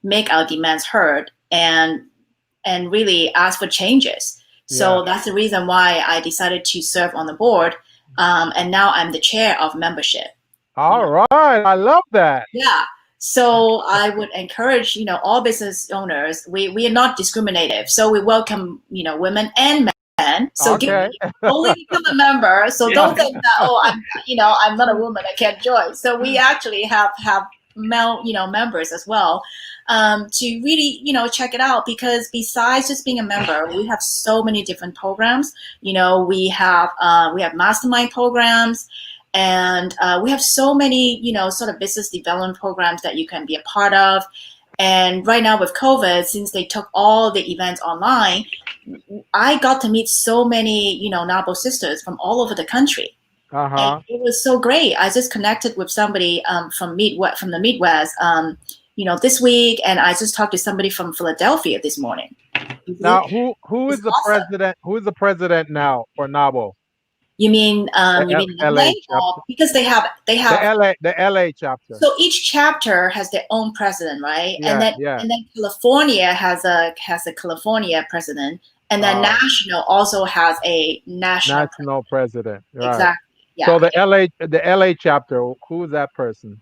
make our demands heard, and really ask for changes. Yeah. So that's the reason why I decided to serve on the board. And now I'm the chair of membership. All right. I love that. Yeah. So I would encourage, all business owners, we are not discriminative. So we welcome, women and men. So Okay. only become a member. So don't think that, I'm not a woman, I can't join. So we actually have male, members as well, to really, check it out, because besides just being a member, we have so many different programs. We have mastermind programs, and we have so many, sort of business development programs that you can be a part of. And right now with COVID, since they took all the events online, I got to meet so many, NABO sisters from all over the country. Uh-huh. And it was so great. I just connected with somebody from the Midwest, this week, and I just talked to somebody from Philadelphia this morning. Now, who It's is the awesome. president? Who is the president now for NABO? You mean The LA? LA chapter. Because they have The LA chapter. so each chapter has their own president, right? And Yeah, then yeah. California has a California president, and then national also has a national president. National president. Right. Exactly. Yeah. So the LA chapter, who is that person?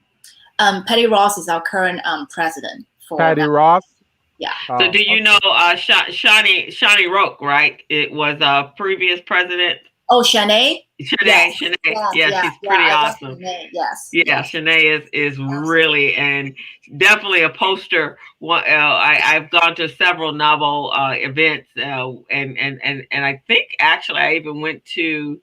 Patty Ross is our current president for Patty that. Ross? Yeah. So do you know Shawnee Roque, right? It was a previous president. Oh, Shanae? Shanae. Yeah, she's pretty awesome. Yes. Yeah, Shanae is really, and definitely a poster. I've gone to several novel events, and I think actually I even went to,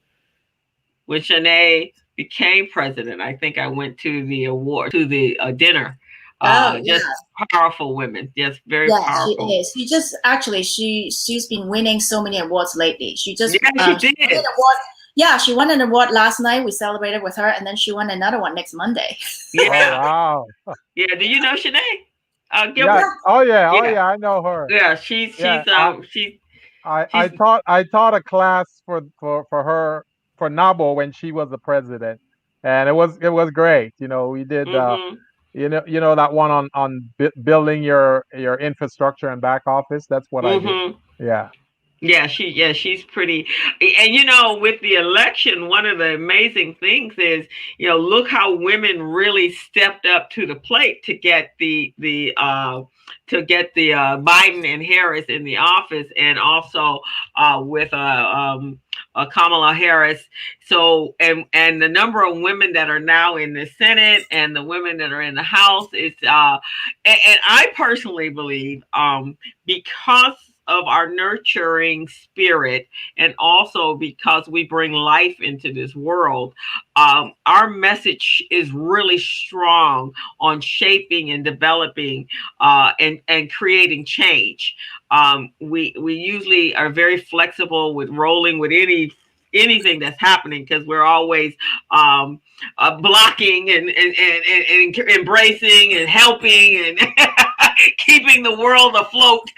when Shanae became president, I think I went to the dinner Oh, Just powerful women, just very powerful. She is. She just actually she's been winning so many awards lately. She just she did. She won an award. Yeah, she won an award last night. We celebrated with her, and then she won another one next Monday. Yeah. Oh, wow. Yeah. Do you know Shanae? Gilbert? Yeah. Oh yeah. I know her. Yeah. She's I taught a class for her for NABO when she was the president, and it was great. We did you know that one on building your infrastructure and back office. That's what I did. Yeah. Yeah, she's pretty. And with the election, one of the amazing things is, look how women really stepped up to the plate to get the Biden and Harris in the office, and also with Kamala Harris. So and the number of women that are now in the Senate and the women that are in the House is and I personally believe because of our nurturing spirit, and also because we bring life into this world, our message is really strong on shaping and developing and creating change. We usually are very flexible with rolling with anything that's happening, because we're always blocking and embracing and helping and keeping the world afloat.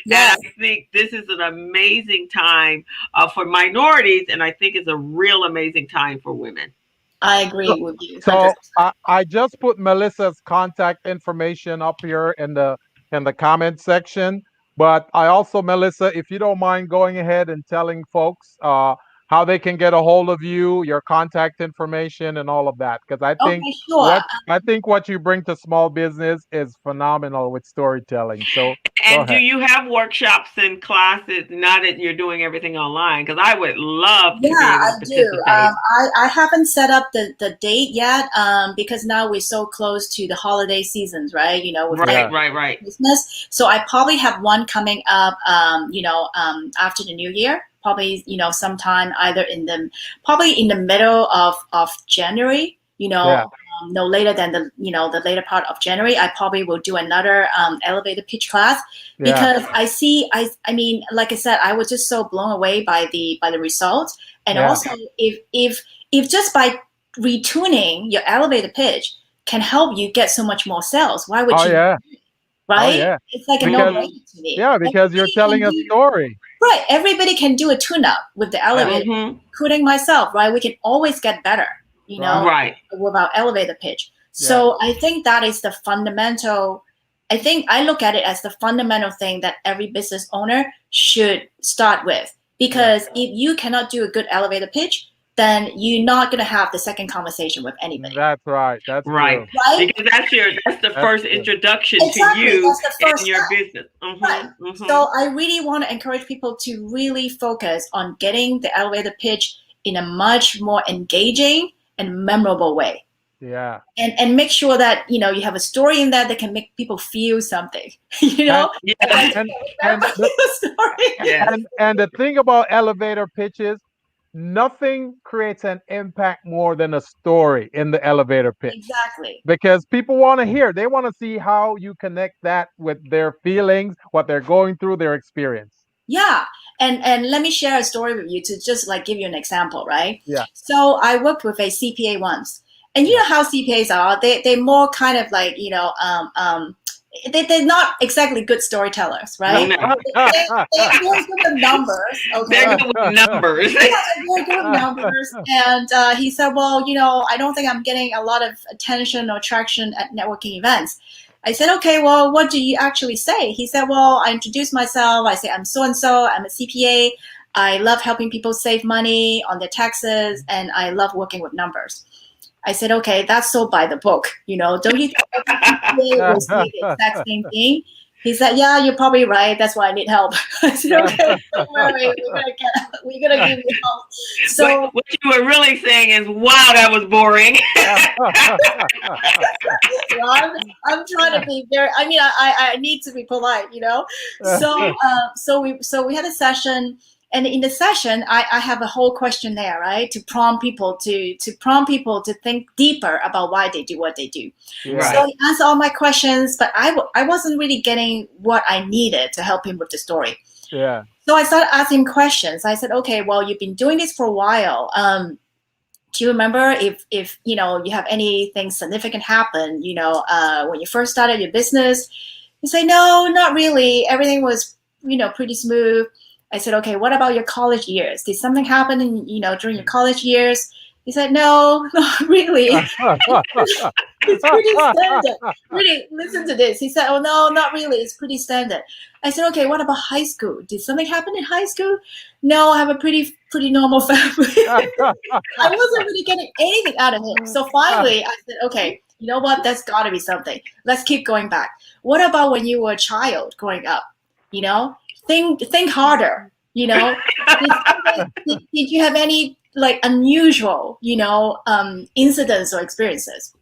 Yes. And I think this is an amazing time for minorities, and I think it's a real amazing time for women. I agree with you. So I just put Melissa's contact information up here in the comment section. But I also, Mellissa, if you don't mind going ahead and telling folks how they can get a hold of you, your contact information, and all of that, because I think what you bring to small business is phenomenal with storytelling. So and do you have workshops and classes? Not that you're doing everything online, because I would love to be able to participate. I haven't set up the date yet because now we're so close to the holiday seasons, right? With right. Christmas. So I probably have one coming up, after the new year. Probably, sometime either in the middle of January, no later than the later part of January. I probably will do another elevator pitch class, because I mean, like I said, I was just so blown away by the results. And also, if just by retuning your elevator pitch can help you get so much more sales, why would you? Right? Oh, yeah. It's like a no-brainer to me. Yeah, because you're telling a story. Right. Everybody can do a tune-up with the elevator, including myself, right? We can always get better, with our elevator pitch. So I think that is the fundamental. I think I look at it as the fundamental thing that every business owner should start with. Because if you cannot do a good elevator pitch, then you're not going to have the second conversation with anybody. That's right. That's right. True. Because that's the first introduction to you in your business. Right. So I really want to encourage people to really focus on getting the elevator pitch in a much more engaging and memorable way. Yeah. And make sure that you have a story in there that can make people feel something. And the thing about elevator pitches, nothing creates an impact more than a story in the elevator pitch. Exactly. Because people want to hear. They want to see how you connect that with their feelings, what they're going through, their experience. Yeah. And let me share a story with you to just like give you an example, right? Yeah. So I worked with a CPA once. And you know how CPAs are. They're more kind of like, they're not exactly good storytellers, right? No. They're good with numbers. Okay? They're good with numbers. They're good with numbers. And he said, well, I don't think I'm getting a lot of attention or traction at networking events. I said, okay, well, what do you actually say? He said, well, I introduce myself. I say, I'm so-and-so. I'm a CPA. I love helping people save money on their taxes. And I love working with numbers. I said, okay, that's so by the book, don't you think every will say the exact same thing? He said, yeah, you're probably right. That's why I need help. I said, okay, don't worry. We're gonna give you help. So what you were really saying is, wow, that was boring. I'm trying to be very, I need to be polite, So we had a session. And in the session, I have a whole questionnaire, right, to prompt people to think deeper about why they do what they do. Yeah. So he answered all my questions, but I wasn't really getting what I needed to help him with the story. Yeah. So I started asking questions. I said, okay, well, you've been doing this for a while. Do you remember if you have anything significant happen, when you first started your business? He said, no, not really. Everything was, pretty smooth. I said, okay, what about your college years? Did something happen during your college years? He said, no, not really. It's pretty standard. Really, listen to this. He said, oh, no, not really. It's pretty standard. I said, okay, what about high school? Did something happen in high school? No, I have a pretty normal family. I wasn't really getting anything out of him. So finally, I said, okay, you know what? There's got to be something. Let's keep going back. What about when you were a child growing up? Think harder. Did you have any unusual, incidents or experiences?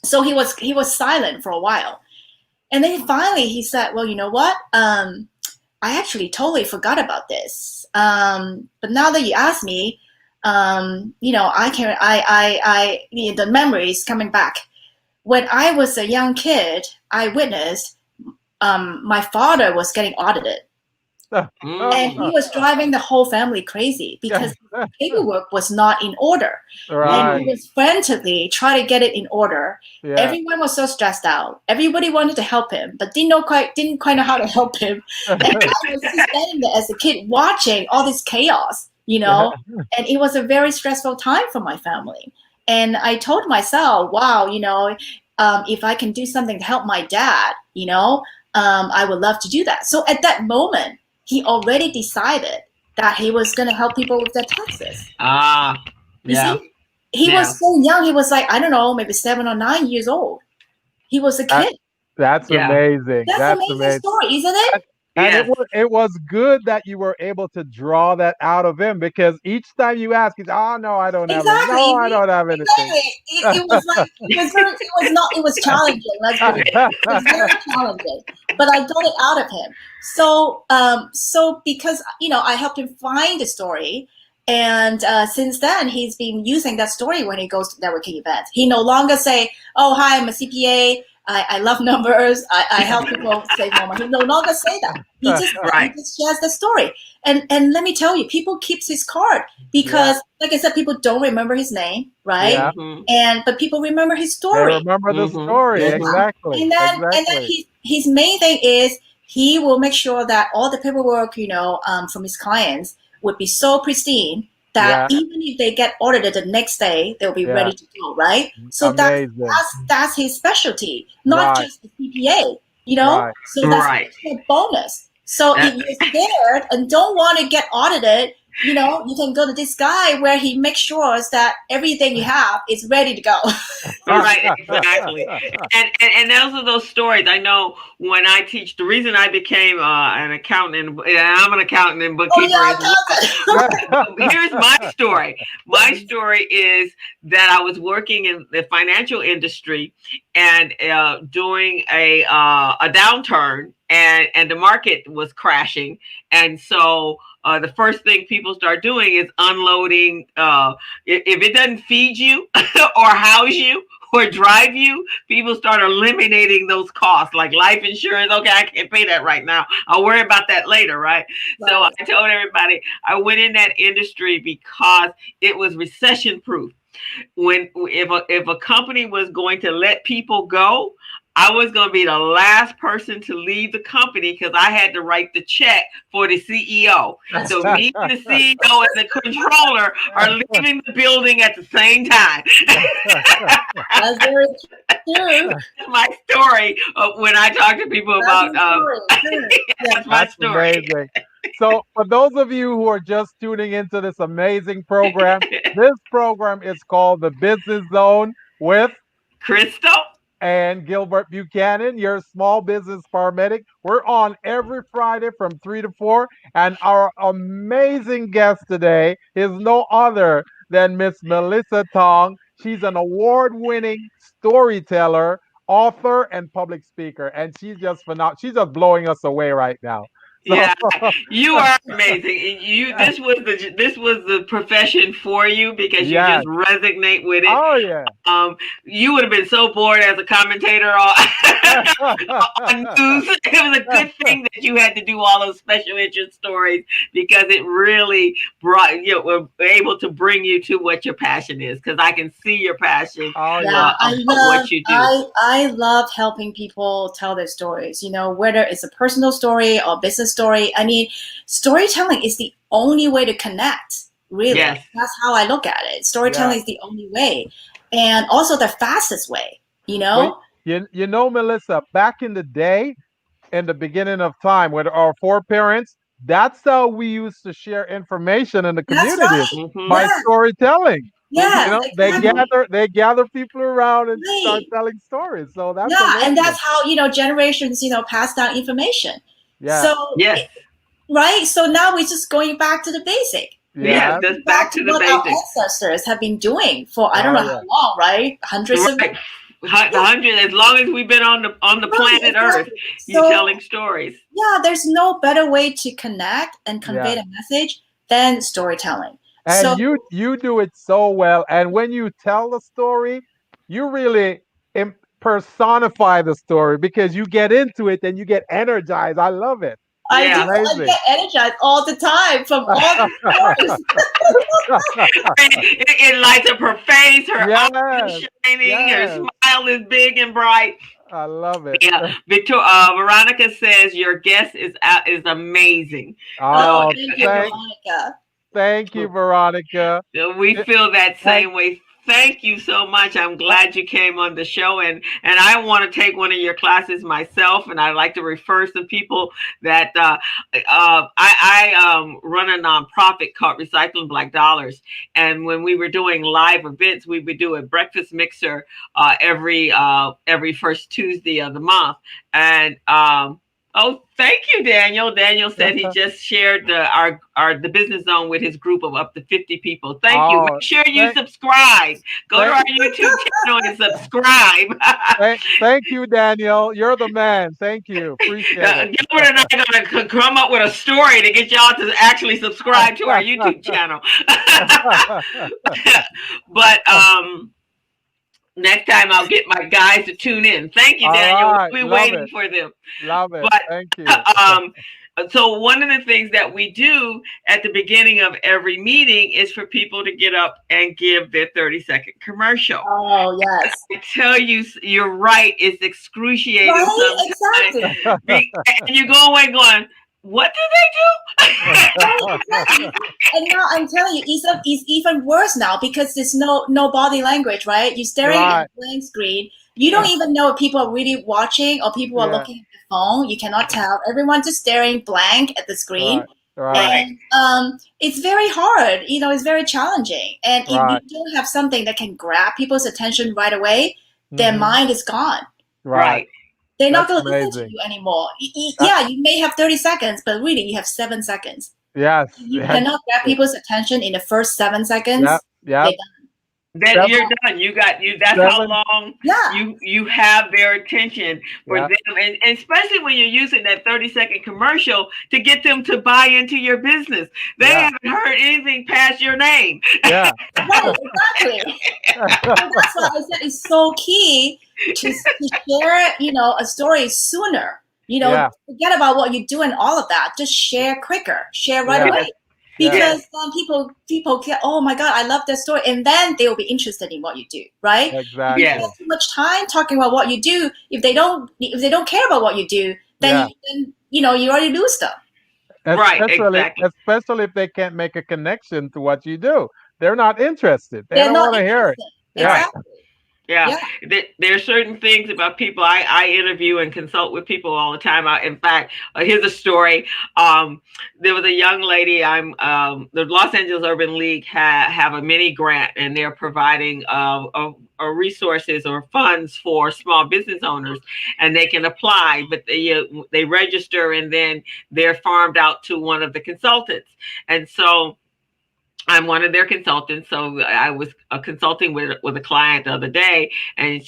So he was silent for a while, and then finally he said, well, you know what? I actually totally forgot about this. But now that you ask me, the memory is coming back. When I was a young kid, I witnessed my father was getting audited. And he was driving the whole family crazy because the paperwork was not in order. Right. And he was frantically trying to get it in order. Yeah. Everyone was so stressed out. Everybody wanted to help him, but didn't quite know how to help him. And I was just standing there as a kid watching all this chaos, and it was a very stressful time for my family. And I told myself, wow, if I can do something to help my dad, I would love to do that. So at that moment, he already decided that he was going to help people with their taxes. You see? He was so young. He was like, I don't know, maybe 7 or 9 years old. He was a kid. That's amazing. That's amazing story, isn't it? And it was good that you were able to draw that out of him, because each time you ask, he's, oh no, I don't have anything. No, I don't have anything. Exactly. It was like it was challenging. Let's put it. It was very challenging, but I got it out of him. So because I helped him find the story, and since then he's been using that story when he goes to networking events. He no longer say, "Oh, hi, I'm a CPA. I love numbers. I help people save more money." He no longer say that. He just shares the story. And let me tell you, people keep his card because, like I said, people don't remember his name, right? Yeah. But people remember his story. They remember the story, exactly. And then his main thing is he will make sure that all the paperwork, from his clients would be so pristine that even if they get audited the next day, they'll be ready to go, right? So that's his specialty, not just the CPA, So that's a bonus. So if you're scared and don't want to get audited, you can go to this guy where he makes sure that everything you have is ready to go. Right, exactly. And those are those stories. I know when I teach, the reason I became an accountant, and I'm an accountant and bookkeeper. Here's my story. My story is that I was working in the financial industry and doing a downturn, and the market was crashing, and so the first thing people start doing is unloading. If it doesn't feed you or house you or drive you, people start eliminating those costs, like life insurance. Okay, I can't pay that right now. I'll worry about that later, right? So I told everybody I went in that industry because it was recession proof. If a company was going to let people go, I was going to be the last person to leave the company because I had to write the check for the CEO. So me, the CEO, and the controller are leaving the building at the same time. That's very true. My story when I talk to people about that's my story. Amazing. So for those of you who are just tuning into this amazing program, this program is called The Business Zone with Crystal and Gilbert Buchanan, your small business paramedic. We're on every Friday from 3 to 4. And our amazing guest today is no other than Miss Mellissa Tong. She's an award-winning storyteller, author, and public speaker. And she's just phenomenal. She's just blowing us away right now. Yeah, you are amazing. This was the profession for you because you Yes. just resonate with it. Oh yeah. You would have been so bored as a commentator on news. It was a good thing that you had to do all those special interest stories because it really were able to bring you to what your passion is. Because I can see your passion Oh Yeah, yeah. of what you do. I love helping people tell their stories, whether it's a personal story or business story. I mean, storytelling is the only way to connect, really. Yes. That's how I look at it. Storytelling Yeah. is the only way. And also the fastest way, Well, you know, Melissa, back in the day, in the beginning of time, with our foreparents, that's how we used to share information in the That's communities right. Mhm. by Yeah. storytelling. Yeah, You know, exactly. they gather people around and start Right. telling stories. So that's Yeah, and amazing. that's how, generations, pass down information. Yeah. So, Yes. right? So now we're just going back to the basic. Yes. Yeah. That's back to the what our basics. ancestors have been doing for I don't Oh know yeah. how long, right? Hundreds of Right. The 100, as long as we've been on the Right, planet Earth, exactly. you're So telling stories. yeah, there's no better way to connect and convey Yeah. the message than storytelling. So And you do it so well. And when you tell the story, you really personify the story because you get into it and you get energized. I love it. I do. Yeah. I Amazing. get energized all the time from all the stories. It lights up her face, her eyes are Yes. shining, her Yes. smile is big and bright. I love it. Yeah, Veronica says your guest is amazing. Oh, Thank you, Veronica. thank you, Veronica. We feel that And same way. Thank you so much. I'm glad you came on the show, and I want to take one of your classes myself, and I'd like to refer some people that I run a nonprofit called Recycling Black Dollars, and when we were doing live events, we would do a breakfast mixer every first Tuesday of the month, and oh, thank you, Daniel. Daniel said he just shared the business zone with his group of up to 50 people. Thank you. oh, Make sure you thank, subscribe. Go to thank, our YouTube channel and subscribe. thank you, Daniel. You're the man. Thank you. Appreciate it. Gilbert and I are going to come up with a story to get y'all to actually subscribe to our YouTube channel. But next time I'll get my guys to tune in. Thank you, All Daniel. right. We'll be Love waiting it. for them. Love it. But Thank you. so one of the things that we do at the beginning of every meeting is for people to get up and give their 30-second commercial. Oh yes. I tell you, you're right. It's excruciating Right? sometimes. Exactly. And you go away going, what do they do? And now I'm telling you, it's even worse now because there's no body language, right? You're staring at Right. a blank screen. You don't even know if people are really watching or people are Yeah. looking at the phone. You cannot tell. Everyone's just staring blank at the screen. Right. Right. And it's very hard. It's very challenging. And if Right. you don't have something that can grab people's attention right away, their Mhm. mind is gone. Right. They're not That's going to listen to amazing. you anymore. Yeah, you may have 30 seconds, but really you have 7 seconds. Yes. You Yes. cannot grab people's attention in the first 7 seconds. Yep. Yep. They're Then you're done. That's how Seven. long Yeah. you have their attention for Yeah. them, and especially when you're using that 30-second commercial to get them to buy into your business. They Yeah. haven't heard anything past your name. Yeah. Right, exactly. And that's why I said it's so key to share, a story sooner. Yeah. Forget about what you do and all of that. Just share quicker. Share right Yeah. away. Yeah. Because then people get, oh my God, I love that story. And then they will be interested in what you do, right? Exactly. Yes. You spend too much time talking about what you do. If they don't care about what you do, then you already lose them. Right, exactly. Especially if they can't make a connection to what you do. They're not interested. They They're don't not want to hear it. interested. Yeah. Exactly. Yeah. There are certain things about people. I interview and consult with people all the time. In fact, here's a story. There was a young lady. The Los Angeles Urban League have a mini grant, and they're providing resources or funds for small business owners, and they can apply, but they register, and then they're farmed out to one of the consultants. And so I'm one of their consultants. So I was consulting with a client the other day, and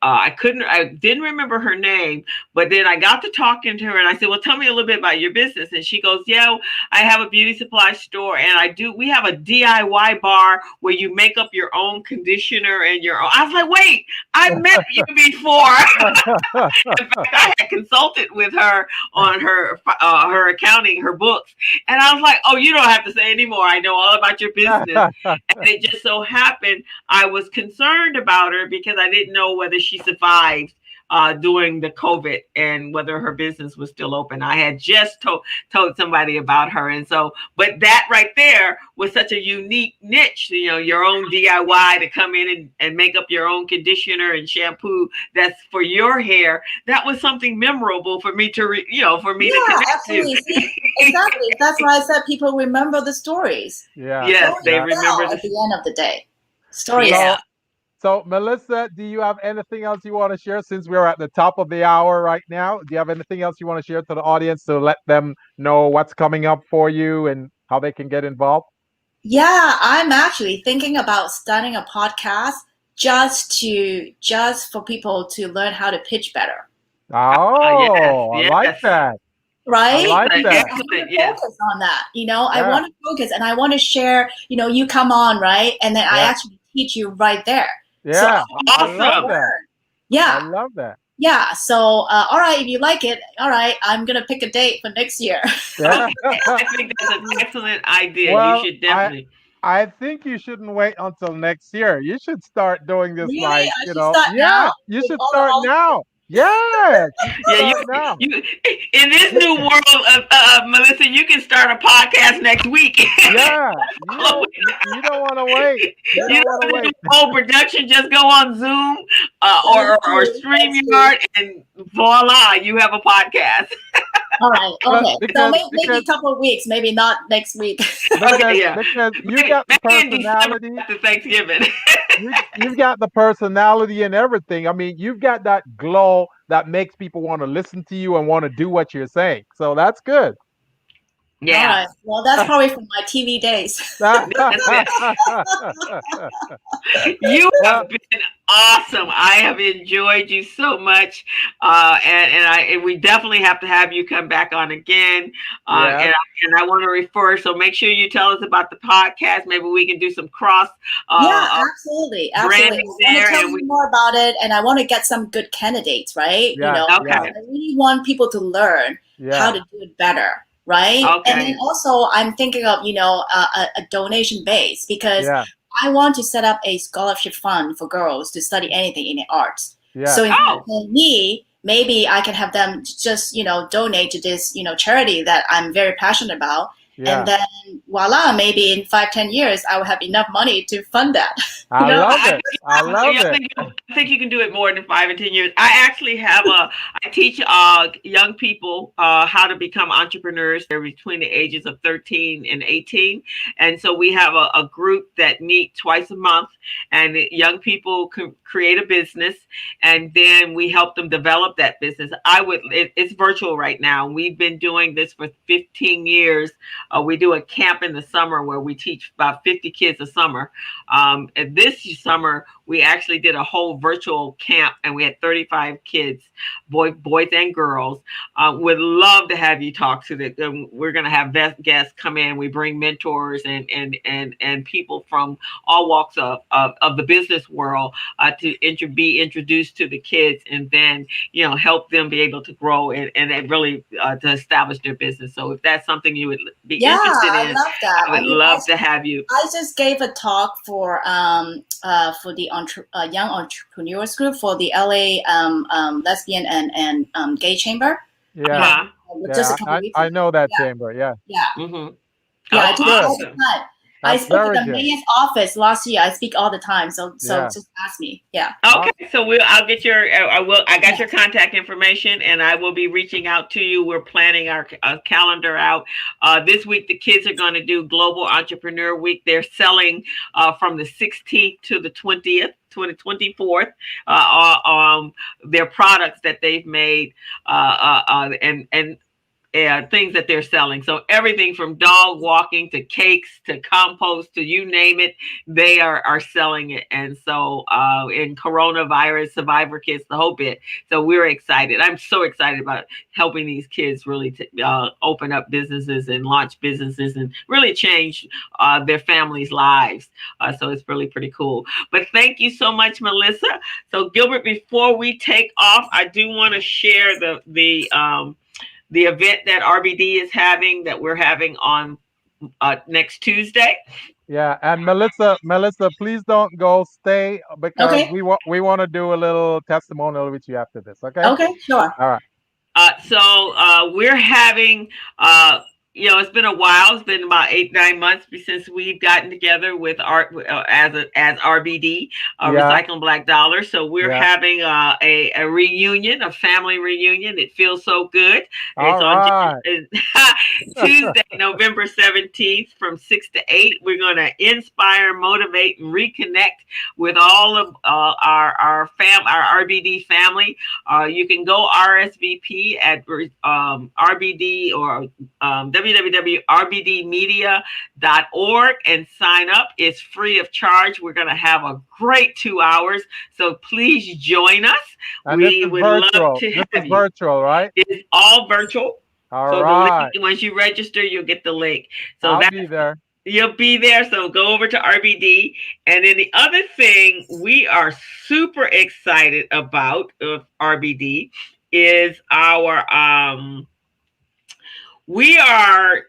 I didn't remember her name, but then I got to talking to her, and I said, well, tell me a little bit about your business. And she goes, yeah, I have a beauty supply store, and we have a DIY bar where you make up your own conditioner and your own. I was like, wait, I met you before. In fact, I had consulted with her on her accounting, her books, and I was like, oh, you don't have to say anymore. I know all about your business. And it just so happened I was concerned about her because I didn't know whether she survived during the COVID and whether her business was still open. I had just told somebody about her. And so, but that right there was such a unique niche, your own DIY to come in and make up your own conditioner and shampoo that's for your hair. That was something memorable for me to connect absolutely. to. See, exactly. That's why I said people remember the stories. Yeah. Yes, they remember at the end of the day. Stories. Yeah. So, Mellissa, do you have anything else you want to share since we're at the top of the hour right now? Do you have anything else you want to share to the audience to let them know what's coming up for you and how they can get involved? Yeah, I'm actually thinking about starting a podcast just for people to learn how to pitch better. Oh, yes. I like that. Right? I like that. Focus on that. I want to focus and I want to share, you come on, right? And then I actually teach you right there. Yeah. So, awesome. I love that. Yeah. I love that. Yeah. So, all right, if you like it, all right, I'm going to pick a date for next year. Yeah. I think that's an excellent idea. Well, you should definitely. I think you shouldn't wait until next year. You should start doing this Really? like, I should start now you with should all the start now. Yes. Yeah, you in this new world of Mellissa, you can start a podcast next week. Yeah. You don't want to wait. You don't want to wait. Whole production, just go on Zoom or StreamYard, and voila, you have a podcast. All right. Okay. Because, so maybe a couple of weeks, maybe not next week. Because you got the personality. After Thanksgiving. You've got the personality and everything. I mean, you've got that glow that makes people want to listen to you and want to do what you're saying. So that's good. Yeah. All right. Well, that's probably from my TV days. You have been awesome. I have enjoyed you so much, and we definitely have to have you come back on again. And I want to refer. So make sure you tell us about the podcast. Maybe we can do some cross. Absolutely. Branding there. I want to tell you more about it, and I want to get some good candidates. Right. Yeah. Okay. I really want people to learn how to do it better. Right. Okay. And then also I'm thinking of, a donation base because I want to set up a scholarship fund for girls to study anything in the arts. Yeah. So if they need, maybe I can have them just, donate to this, charity that I'm very passionate about. Yeah. And then voila, maybe in 5-10 years, I will have enough money to fund that. I love it. I think you can do it more than 5 and 10 years. I actually have I teach young people how to become entrepreneurs. They're between the ages of 13 and 18. And so we have a group that meet twice a month, and young people can create a business, and then we help them develop that business. It's virtual right now. We've been doing this for 15 years. We do a camp in the summer where we teach about 50 kids a summer. And this summer, we actually did a whole virtual camp, and we had 35 kids, boys and girls. Would love to have you talk to them. We're going to have guests come in. We bring mentors and people from all walks of the business world to be introduced to the kids, and then help them be able to grow and really to establish their business. So if that's something you would be interested in, I love that. I would love to have you. I just gave a talk for the young entrepreneurs group for the LA lesbian and gay chamber. Yeah, just a couple weeks I know that chamber. Yeah. Mm-hmm. I do it all the time. I spoke at the good. mayor's office last year. I speak all the time, so just ask me. Yeah. Okay, so I'll get I got your contact information, and I will be reaching out to you. We're planning our calendar out. This week, the kids are going to do Global Entrepreneur Week. They're selling from the 16th to the 20th. 24th, their products that they've made, and things that they're selling. So everything from dog walking to cakes to compost to you name it, they are selling it. And so in coronavirus survivor kits, the whole bit. So we're excited. I'm so excited about helping these kids really open up businesses and launch businesses and really change their families' lives. So it's really pretty cool. But thank you so much, Mellissa. So Gilbert, before we take off, I do want to share the event that RBD is having, that we're having on next Tuesday. Yeah, and Mellissa, please don't go. Stay, because Okay. we want to do a little testimonial with you after this. Okay. Okay, sure. All right. So we're having, it's been a while. It's been about 8-9 months since we've gotten together with as RBD, Recycling Black Dollars. So we're having a reunion, a family reunion. It feels so good. All right. Tuesday, November 17th from 6 to 8. We're going to inspire, motivate, and reconnect with all of our RBD family. You can go RSVP at RBD or www.rbdmedia.org and sign up. It's free of charge. We're going to have a great 2 hours. So please join us. And we would love to have you. Virtual, right? It's all virtual. All right. The link, once you register, you'll get the link. So I'll be there. You'll be there. So go over to RBD. And then the other thing we are super excited about of RBD is we are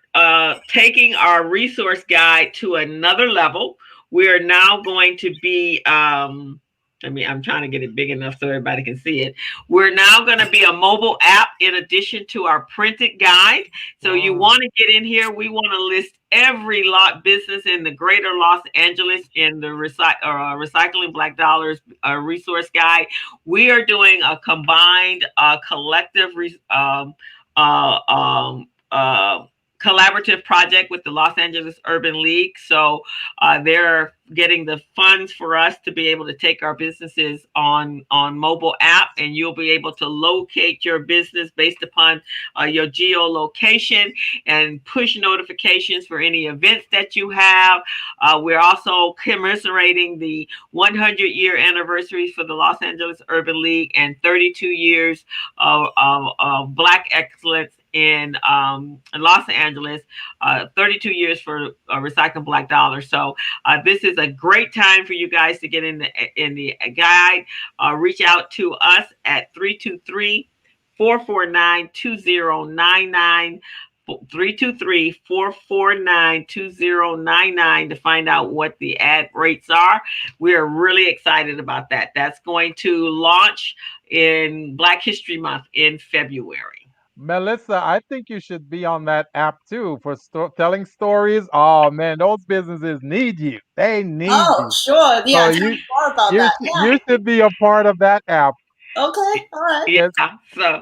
taking our resource guide to another level. We are now going to be, I'm trying to get it big enough so everybody can see it. We're now going to be a mobile app in addition to our printed guide. So you want to get in here. We want to list every business in the greater Los Angeles in the Recycling Black Dollars resource guide. We are doing a combined collective collaborative project with the Los Angeles Urban League. So they're getting the funds for us to be able to take our businesses on mobile app, and you'll be able to locate your business based upon your geolocation and push notifications for any events that you have. We're also commiserating the 100-year anniversary for the Los Angeles Urban League and 32 years of Black excellence in Los Angeles, 32 years for Recycling Black Dollars. So this is a great time for you guys to get in the guide. Reach out to us at 323-449-2099. 323-449-2099 to find out what the ad rates are. We are really excited about that. That's going to launch in Black History Month in February. Mellissa, I think you should be on that app too for telling stories. Oh man, those businesses need you. They need you. Oh, sure. Yeah, So tell me more about that. Yeah. You should be a part of that app. Okay, all right. Yeah. So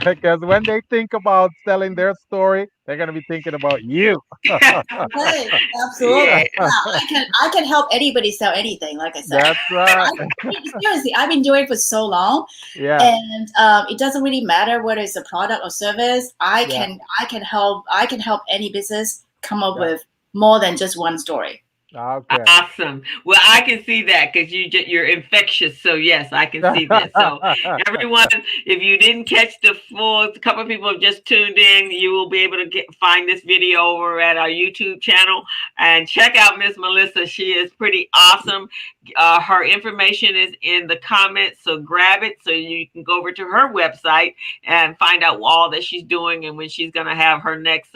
because when they think about telling their story, they're going to be thinking about you. Okay, absolutely. Yeah, I can help anybody sell anything, like I said. That's right. Seriously, I've been doing it for so long. Yeah. And it doesn't really matter whether it's a product or service. I can help any business come up with more than just one story. Okay. Awesome. Well, I can see that because you're infectious. So yes, I can see that. So everyone, if you didn't catch the full, a couple of people have just tuned in, you will be able to find this video over at our YouTube channel and check out Miss Mellissa. She is pretty awesome. Her information is in the comments, so grab it so you can go over to her website and find out all that she's doing and when she's going to have her next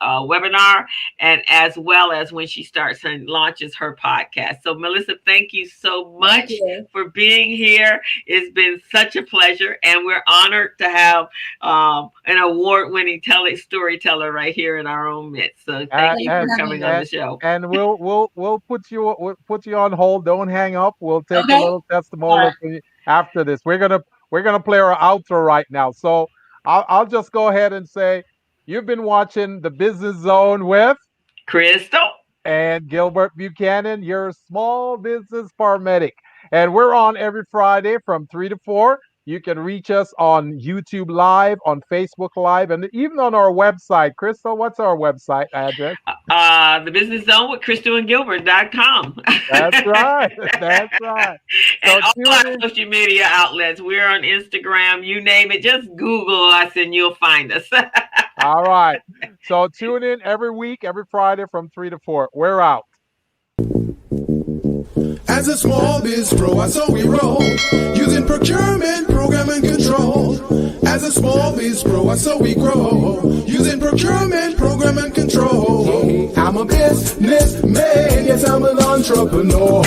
webinar, and as well as when she starts and launches her podcast. So Mellissa, thank you so much for being here. It's been such a pleasure, and we're honored to have an award-winning storyteller right here in our own midst. So thank you for coming on the show. And we'll put you on hold. Don't hang up. We'll take a little testimonial after this. We're gonna play our outro right now. So I'll just go ahead and say, you've been watching The Business Zone with Crystal and Gilbert Buchanan, your small business paramedic. And we're on every Friday from 3 to 4. You can reach us on YouTube Live, on Facebook Live, and even on our website. Crystal, what's our website address? The Business Zone with CrystalandGilbert.com. That's right. That's right. And So all our social media outlets. We're on Instagram. You name it. Just Google us and you'll find us. all right. So tune in every week, every Friday from 3 to 4. We're out. As a small biz pro, I saw we roll, using procurement, program, and control. As a small biz pro, I saw we grow, using procurement, program, and control. I'm a businessman, yes, I'm an entrepreneur.